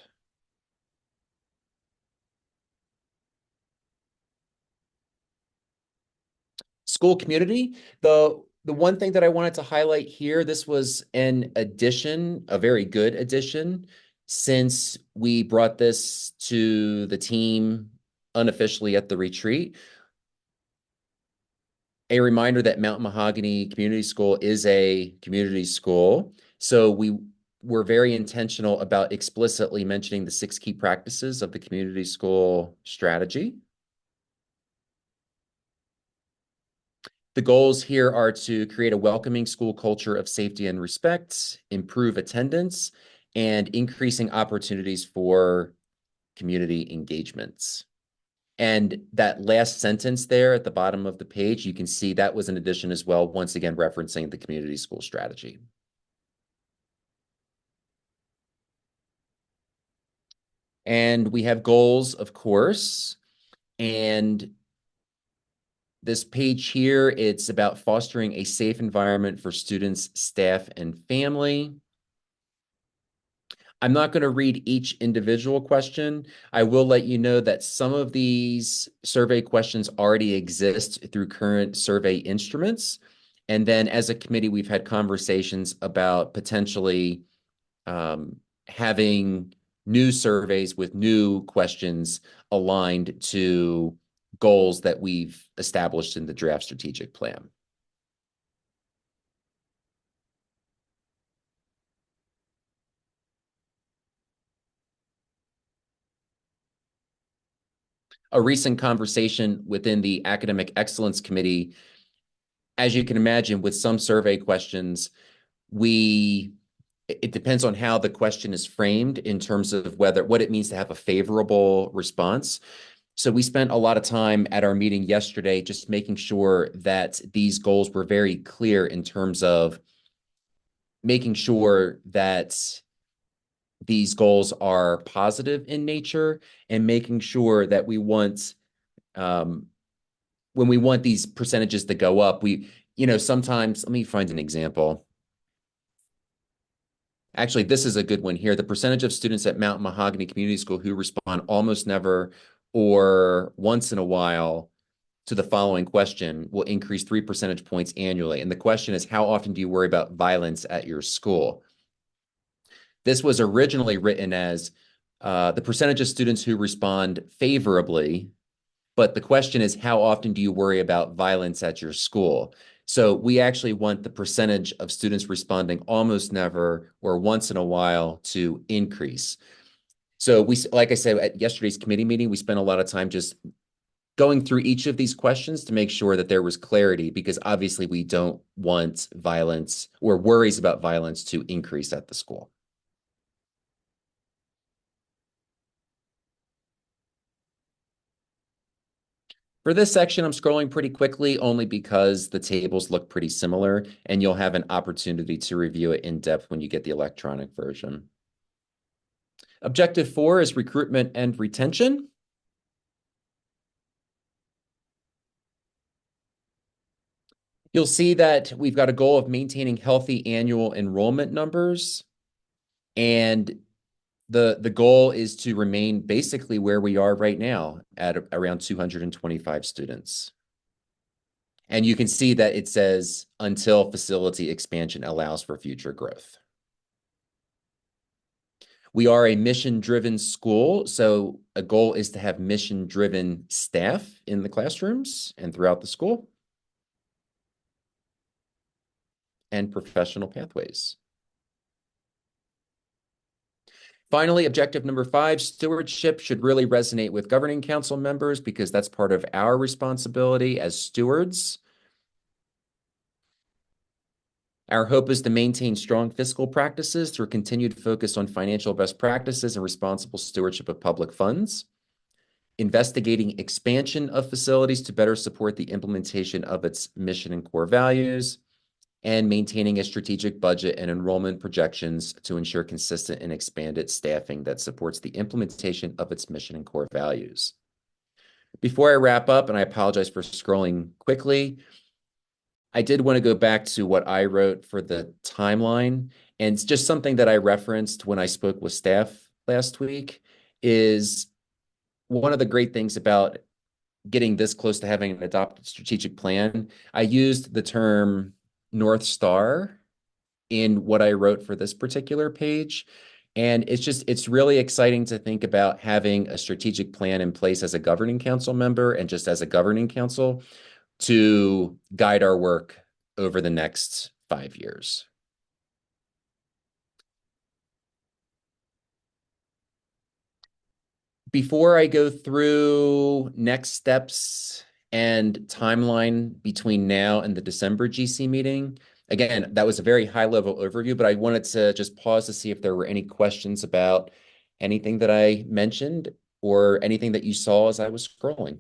Speaker 2: School community, the one thing that I wanted to highlight here, this was an addition, a very good addition, since we brought this to the team unofficially at the retreat. A reminder that Mount Mahogany Community School is a community school. So we we're very intentional about explicitly mentioning the 6 key practices of the community school strategy. The goals here are to create a welcoming school culture of safety and respect, improve attendance, and increasing opportunities for community engagements. And that last sentence there at the bottom of the page, you can see that was an addition as well, once again referencing the community school strategy. And we have goals, of course, and this page here, it's about fostering a safe environment for students, staff, and family. I'm not going to read each individual question. I will let you know that some of these survey questions already exist through current survey instruments. And then as a committee, we've had conversations about potentially having new surveys with new questions aligned to goals that we've established in the draft strategic plan. A recent conversation within the Academic Excellence Committee, as you can imagine, with some survey questions, it depends on how the question is framed in terms of what it means to have a favorable response. So we spent a lot of time at our meeting yesterday just making sure that these goals were very clear in terms of making sure that these goals are positive in nature and making sure that we want, when we want these percentages to go up, sometimes, let me find an example. Actually, this is a good one here. The percentage of students at Mount Mahogany Community School who respond almost never or once in a while to the following question will increase 3 percentage points annually. And the question is, how often do you worry about violence at your school? This was originally written as the percentage of students who respond favorably, but the question is, how often do you worry about violence at your school? So we actually want the percentage of students responding almost never or once in a while to increase. So like I said, at yesterday's committee meeting, we spent a lot of time just going through each of these questions to make sure that there was clarity, because obviously we don't want violence or worries about violence to increase at the school. For this section, I'm scrolling pretty quickly only because the tables look pretty similar, and you'll have an opportunity to review it in depth when you get the electronic version. Objective 4 is recruitment and retention. You'll see that we've got a goal of maintaining healthy annual enrollment numbers, and the goal is to remain basically where we are right now at around 225 students. And you can see that it says until facility expansion allows for future growth. We are a mission-driven school, so a goal is to have mission-driven staff in the classrooms and throughout the school, and professional pathways. Finally, objective number 5, stewardship should really resonate with governing council members because that's part of our responsibility as stewards. Our hope is to maintain strong fiscal practices through continued focus on financial best practices and responsible stewardship of public funds, investigating expansion of facilities to better support the implementation of its mission and core values, and maintaining a strategic budget and enrollment projections to ensure consistent and expanded staffing that supports the implementation of its mission and core values. Before I wrap up, and I apologize for scrolling quickly, I did want to go back to what I wrote for the timeline, and it's just something that I referenced when I spoke with staff last week. Is one of the great things about getting this close to having an adopted strategic plan. I used the term North Star in what I wrote for this particular page. And it's really exciting to think about having a strategic plan in place as a governing council member and just as a governing council to guide our work over the next 5 years. Before I go through next steps and timeline between now and the December GC meeting, again, that was a very high level overview, but I wanted to just pause to see if there were any questions about anything that I mentioned or anything that you saw as I was scrolling.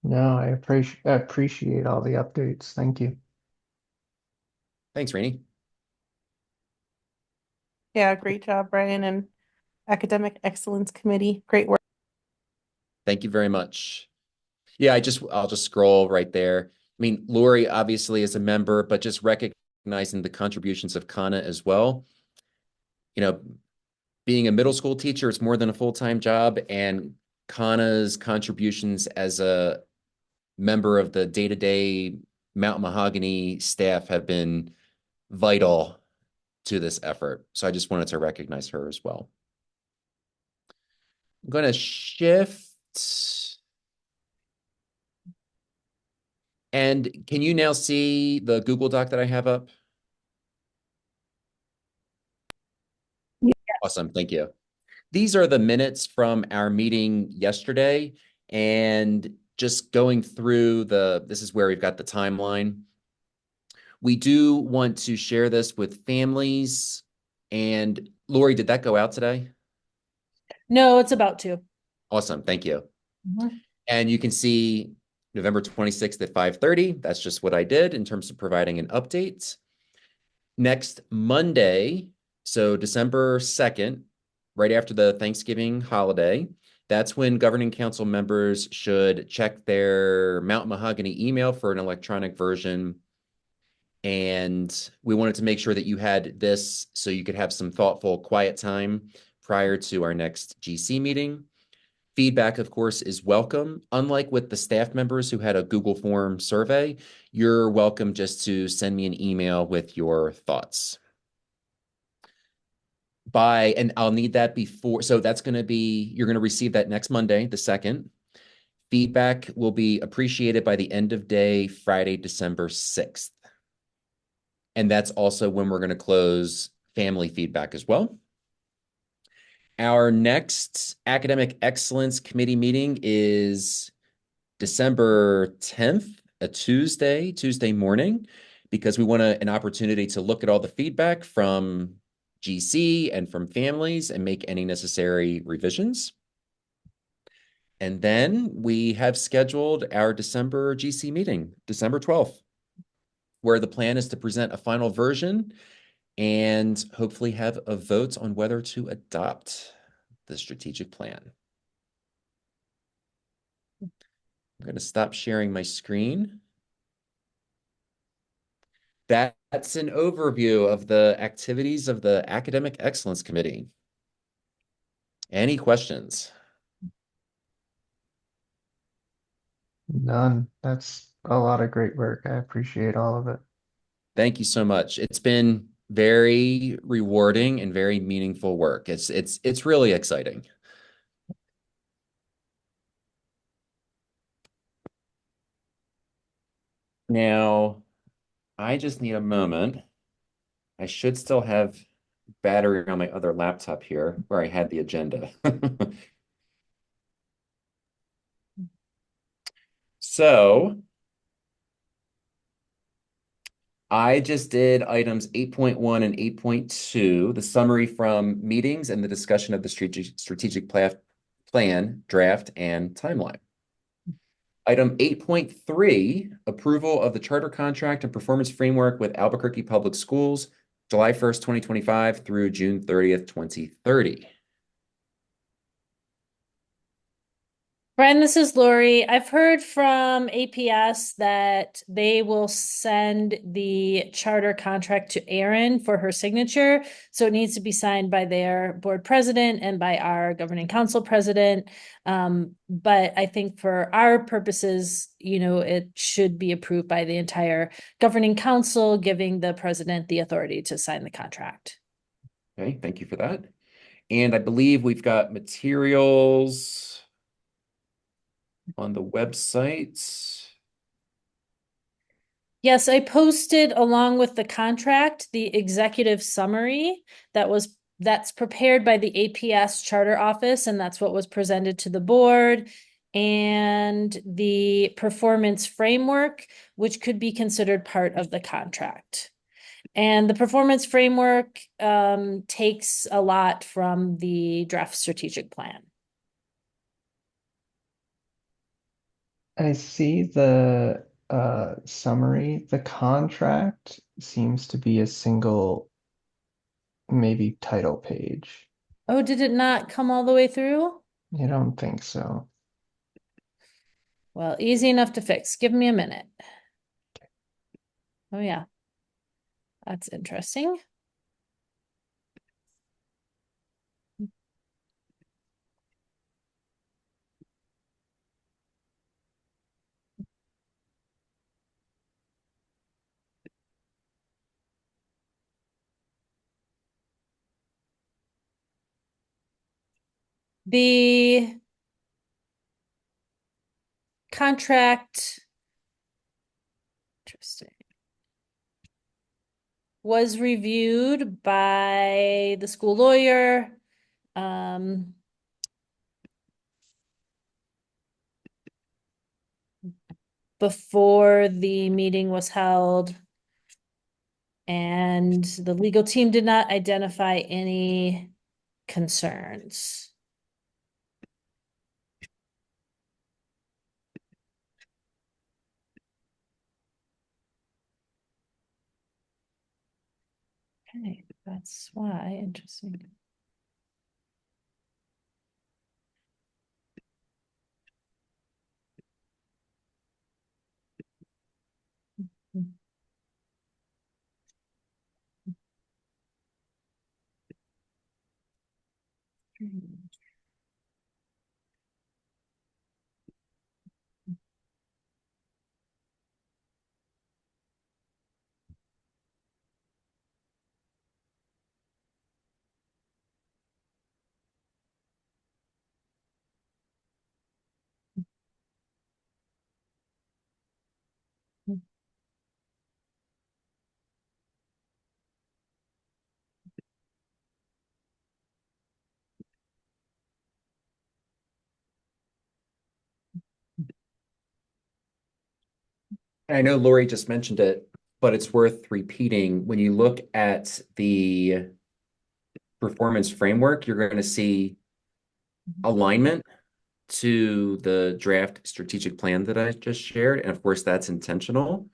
Speaker 3: No, I appreciate all the updates. Thank you.
Speaker 2: Thanks, Rainey.
Speaker 4: Yeah, great job, Brian, and Academic Excellence Committee. Great work.
Speaker 2: Thank you very much. Yeah, I'll just scroll right there. I mean, Lori obviously is a member, but just recognizing the contributions of Kana as well. You know, being a middle school teacher, it's more than a full-time job, and Kana's contributions as a member of the day-to-day Mount Mahogany staff have been vital to this effort. So I just wanted to recognize her as well. I'm going to shift. And can you now see the Google Doc that I have up?
Speaker 4: Yeah.
Speaker 2: Awesome. Thank you. These are the minutes from our meeting yesterday, and just going through this is where we've got the timeline. We do want to share this with families. And Lori, did that go out today?
Speaker 5: No, it's about to.
Speaker 2: Awesome. Thank you.
Speaker 5: Mhm.
Speaker 2: And you can see November 26th at 5:30. That's just what I did in terms of providing an update. Next Monday, so December 2nd, right after the Thanksgiving holiday, that's when governing council members should check their Mount Mahogany email for an electronic version. And we wanted to make sure that you had this so you could have some thoughtful, quiet time prior to our next GC meeting. Feedback, of course, is welcome. Unlike with the staff members who had a Google form survey, you're welcome just to send me an email with your thoughts. And I'll need that before, so that's going to be, you're going to receive that next Monday, the 2nd. Feedback will be appreciated by the end of day, Friday, December 6th. And that's also when we're going to close family feedback as well. Our next Academic Excellence Committee meeting is December 10th, a Tuesday morning, because we want an opportunity to look at all the feedback from GC and from families and make any necessary revisions. And then we have scheduled our December GC meeting, December 12th, where the plan is to present a final version and hopefully have a vote on whether to adopt the strategic plan. I'm going to stop sharing my screen. That's an overview of the activities of the Academic Excellence Committee. Any questions?
Speaker 3: None. That's a lot of great work. I appreciate all of it.
Speaker 2: Thank you so much. It's been very rewarding and very meaningful work. It's really exciting. Now, I just need a moment. I should still have battery on my other laptop here where I had the agenda. So I just did items 8.1 and 8.2, the summary from meetings and the discussion of the strategic plan, draft, and timeline. Item 8.3, approval of the charter contract and performance framework with Albuquerque Public Schools, July 1st, 2025 through June 30th, 2030.
Speaker 5: Brian, this is Lori. I've heard from APS that they will send the charter contract to Erin for her signature. So it needs to be signed by their board president and by our governing council president. But I think for our purposes, it should be approved by the entire governing council, giving the president the authority to sign the contract.
Speaker 2: Okay, thank you for that. And I believe we've got materials on the website.
Speaker 5: Yes, I posted along with the contract, the executive summary that was that's prepared by the APS Charter Office, and that's what was presented to the board. And the performance framework, which could be considered part of the contract. And the performance framework takes a lot from the draft strategic plan.
Speaker 3: I see the summary. The contract seems to be a single, maybe title page.
Speaker 5: Oh, did it not come all the way through?
Speaker 3: I don't think so.
Speaker 5: Well, easy enough to fix. Give me a minute. Oh, yeah. That's interesting. The contract, interesting, was reviewed by the school lawyer. Before the meeting was held. And the legal team did not identify any concerns. Okay, that's why, interesting.
Speaker 2: I know Lori just mentioned it, but it's worth repeating. When you look at the performance framework, you're going to see alignment to the draft strategic plan that I just shared. And of course, that's intentional,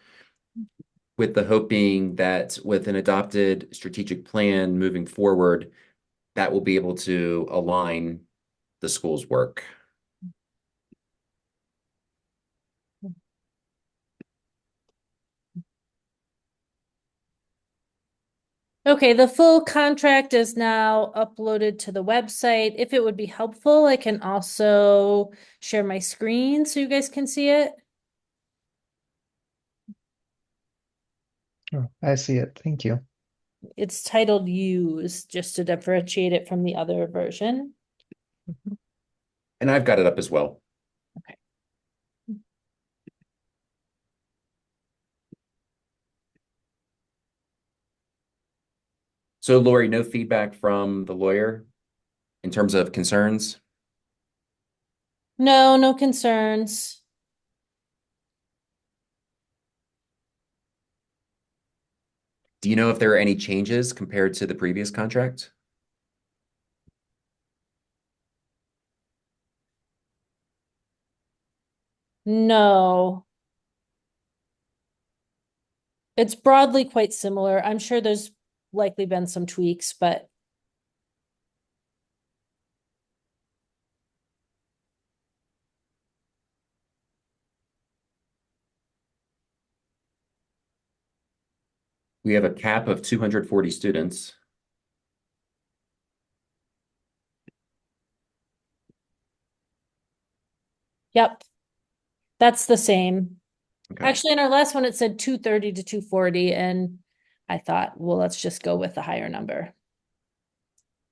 Speaker 2: with the hope being that with an adopted strategic plan moving forward, that will be able to align the school's work.
Speaker 5: Okay, the full contract is now uploaded to the website. If it would be helpful, I can also share my screen so you guys can see it.
Speaker 3: Oh, I see it. Thank you.
Speaker 5: It's titled Use, just to differentiate it from the other version.
Speaker 2: And I've got it up as well.
Speaker 5: Okay.
Speaker 2: So Lori, no feedback from the lawyer in terms of concerns?
Speaker 5: No, no concerns.
Speaker 2: Do you know if there are any changes compared to the previous contract?
Speaker 5: No. It's broadly quite similar. I'm sure there's likely been some tweaks, but
Speaker 2: We have a cap of 240 students.
Speaker 5: yep, that's the same.
Speaker 2: Okay.
Speaker 5: Actually, in our last one, it said 230 to 240, and I thought, well, let's just go with the higher number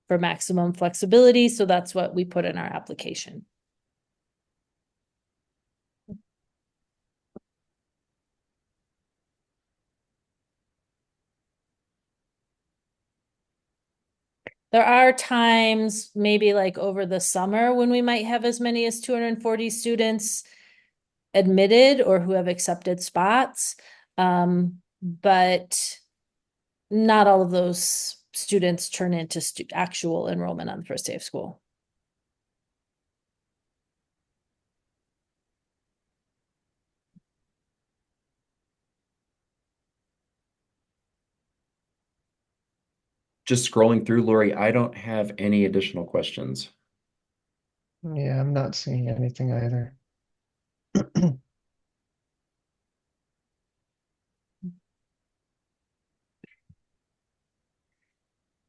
Speaker 5: for maximum flexibility. So that's what we put in our application. There are times, maybe like over the summer, when we might have as many as 240 students admitted or who have accepted spots. But not all of those students turn into actual enrollment on the first day of school.
Speaker 2: Just scrolling through, Lori, I don't have any additional questions.
Speaker 3: Yeah, I'm not seeing anything either.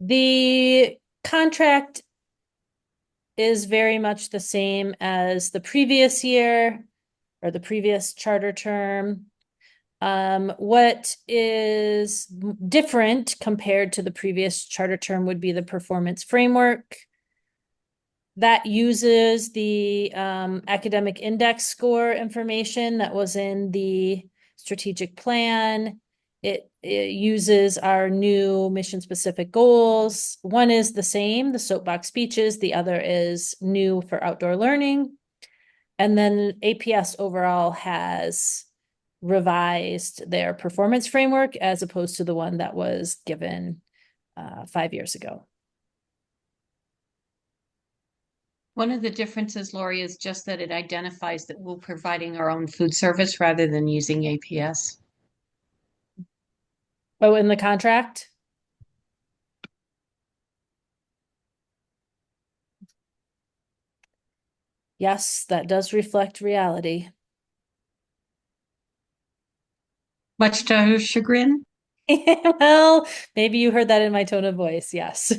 Speaker 5: The contract is very much the same as the previous year or the previous charter term. What is different compared to the previous charter term would be the performance framework. That uses the academic index score information that was in the strategic plan. It uses our new mission-specific goals. One is the same, the soapbox speeches. The other is new for outdoor learning. And then APS overall has revised their performance framework as opposed to the one that was given 5 years ago.
Speaker 7: One of the differences, Lori, is just that it identifies that we're providing our own food service rather than using APS.
Speaker 5: Oh, in the contract? Yes, that does reflect reality.
Speaker 7: Much to her chagrin.
Speaker 5: Well, maybe you heard that in my tone of voice. Yes.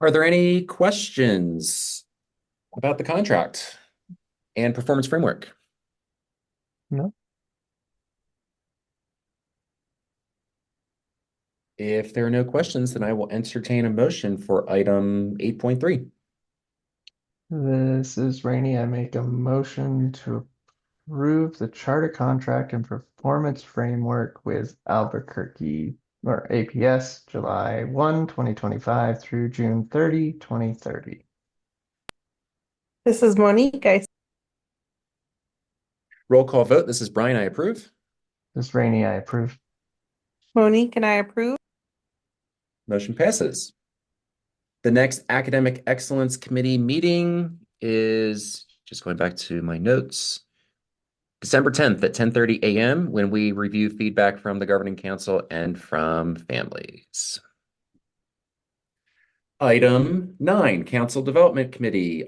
Speaker 2: Are there any questions about the contract and performance framework?
Speaker 3: No.
Speaker 2: If there are no questions, then I will entertain a motion for item 8.3.
Speaker 3: This is Rainey. I make a motion to approve the charter contract and performance framework with Albuquerque or APS July 1, 2025 through June 30, 2030.
Speaker 4: This is Monique.
Speaker 2: Roll call vote. This is Brian. I approve.
Speaker 3: This is Rainey. I approve.
Speaker 4: Monique and I approve.
Speaker 2: Motion passes. The next Academic Excellence Committee meeting is, just going back to my notes, December 10th at 10:30 a.m. when we review feedback from the Governing Council and from families. Item 9, Council Development Committee.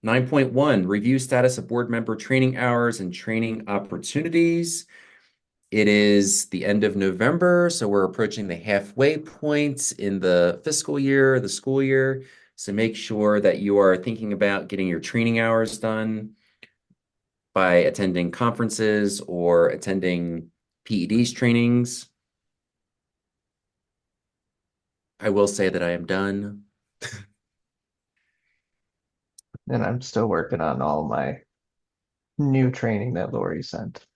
Speaker 2: 9.1, review status of board member training hours and training opportunities. It is the end of November, so we're approaching the halfway point in the fiscal year, the school year. So make sure that you are thinking about getting your training hours done by attending conferences or attending PED's trainings. I will say that I am done.
Speaker 3: And I'm still working on all my new training that Lori sent.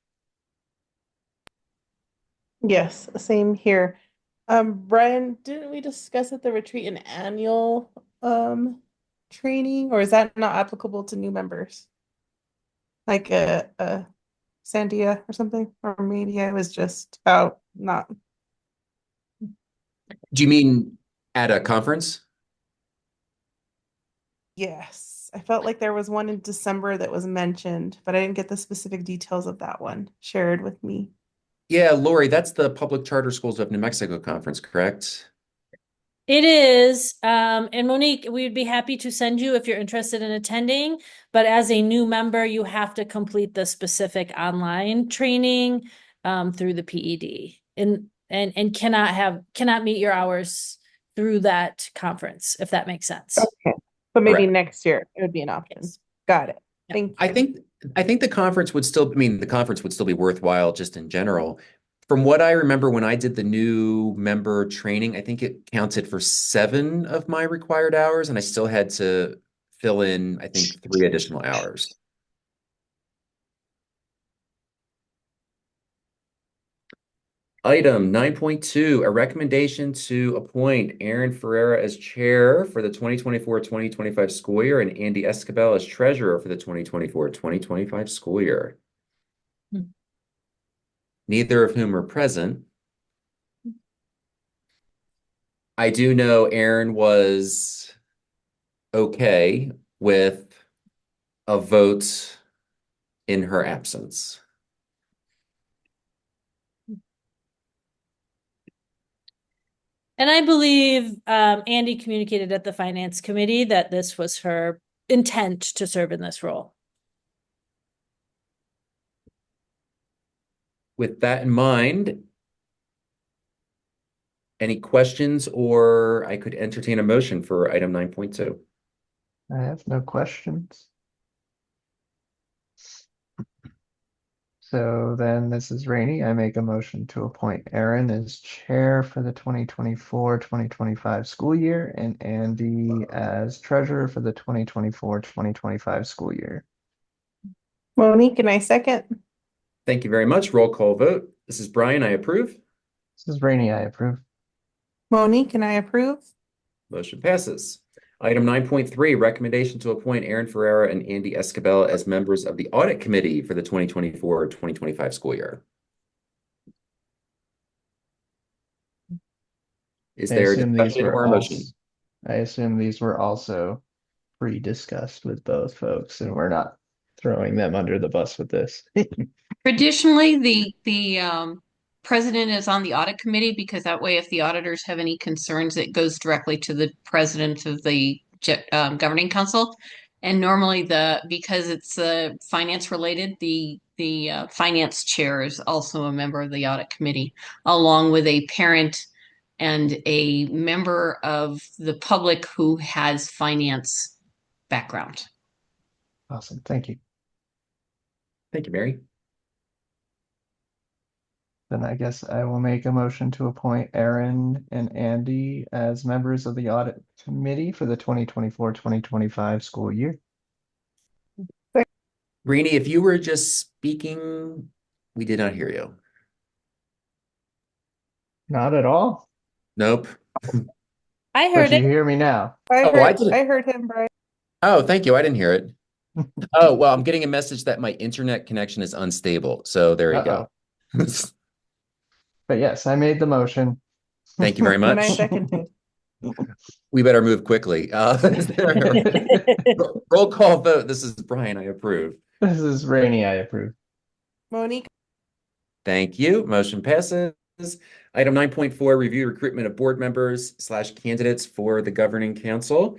Speaker 4: Yes, same here. Brian, didn't we discuss at the retreat an annual training, or is that not applicable to new members? Like a Sandia or something? Or maybe I was just out not.
Speaker 2: Do you mean at a conference?
Speaker 4: Yes, I felt like there was one in December that was mentioned, but I didn't get the specific details of that one shared with me.
Speaker 2: Yeah, Lori, that's the Public Charter Schools of New Mexico conference, correct?
Speaker 5: It is. And Monique, we would be happy to send you if you're interested in attending. But as a new member, you have to complete the specific online training through the PED and cannot meet your hours through that conference, if that makes sense.
Speaker 4: Okay. But maybe
Speaker 2: Correct.
Speaker 4: next year it would be an option.
Speaker 5: Yes.
Speaker 4: Got it.
Speaker 5: Yeah.
Speaker 4: Thank you.
Speaker 2: I think the conference would still, the conference would still be worthwhile just in general. From what I remember when I did the new member training, I think it counted for 7 of my required hours, and I still had to fill in, I think, 3 additional hours. Item 9.2, a recommendation to appoint Aaron Ferreira as chair for the 2024-2025 school year and Andy Escabel as treasurer for the 2024-2025 school year.
Speaker 5: Hmm.
Speaker 2: Neither of whom are present. I do know Aaron was okay with a vote in her absence.
Speaker 5: And I believe Andy communicated at the finance committee that this was her intent to serve in this role.
Speaker 2: With that in mind, any questions, or I could entertain a motion for item 9.2.
Speaker 3: I have no questions. So then this is Rainey. I make a motion to appoint Aaron as chair for the 2024-2025 school year and Andy as treasurer for the 2024-2025 school year.
Speaker 4: Monique, and I second.
Speaker 2: Thank you very much. Roll call vote. This is Brian. I approve.
Speaker 3: This is Rainey. I approve.
Speaker 4: Monique, and I approve.
Speaker 2: Motion passes. Item 9.3, recommendation to appoint Aaron Ferreira and Andy Escabel as members of the audit committee for the 2024-2025 school year. Is
Speaker 3: I
Speaker 2: there
Speaker 3: assume these
Speaker 2: discussion
Speaker 3: were
Speaker 2: or a motion?
Speaker 3: I assume these were also pre-discussed with both folks, and we're not throwing them under the bus with this.
Speaker 7: Traditionally, the president is on the audit committee because that way, if the auditors have any concerns, it goes directly to the president of the governing council. And normally, because it's finance related, the finance chair is also a member of the audit committee, along with a parent and a member of the public who has finance background.
Speaker 3: Awesome. Thank you.
Speaker 2: Thank you, Mary.
Speaker 3: Then I guess I will make a motion to appoint Aaron and Andy as members of the audit committee for the 2024-2025 school year.
Speaker 2: Rainey, if you were just speaking, we did not hear you.
Speaker 3: Not at all.
Speaker 2: Nope.
Speaker 5: I
Speaker 3: But
Speaker 5: heard
Speaker 3: you
Speaker 5: it.
Speaker 3: hear me now.
Speaker 4: I heard him, Brian.
Speaker 2: Oh, thank you. I didn't hear it. Oh, well, I'm getting a message that my internet connection is unstable. So there you go.
Speaker 3: But yes, I made the motion.
Speaker 2: Thank you very
Speaker 4: And I
Speaker 2: much.
Speaker 4: seconded.
Speaker 2: We better move quickly. Roll call vote. This is Brian. I approve.
Speaker 3: This is Rainey. I approve.
Speaker 4: Monique,
Speaker 2: Thank you. Motion passes. Item 9.4, review recruitment of board members / candidates for the governing council.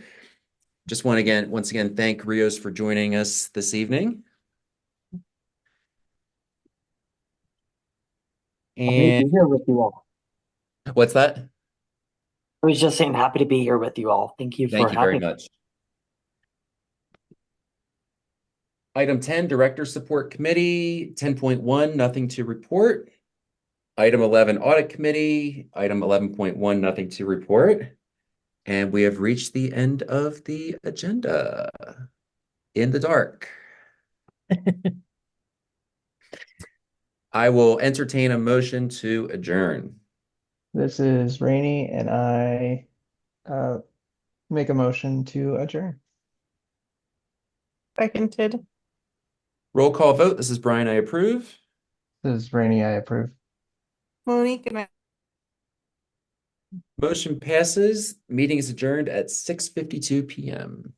Speaker 2: Just once again, thank Rios for joining us this evening.
Speaker 1: Happy to
Speaker 2: And
Speaker 1: be here with you all.
Speaker 2: what's that?
Speaker 1: I was just saying, happy to be here with you all. Thank you for
Speaker 2: Thank you very
Speaker 1: having me.
Speaker 2: much. Item 10, Director Support Committee, 10.1, nothing to report. Item 11, Audit Committee, item 11.1, nothing to report. And we have reached the end of the agenda in the dark. I will entertain a motion to adjourn.
Speaker 3: This is Rainey, and I make a motion to adjourn.
Speaker 4: seconded.
Speaker 2: Roll call vote. This is Brian. I approve.
Speaker 3: This is Rainey. I approve.
Speaker 4: Monique, and I.
Speaker 2: Motion passes. Meeting is adjourned at 6:52 p.m.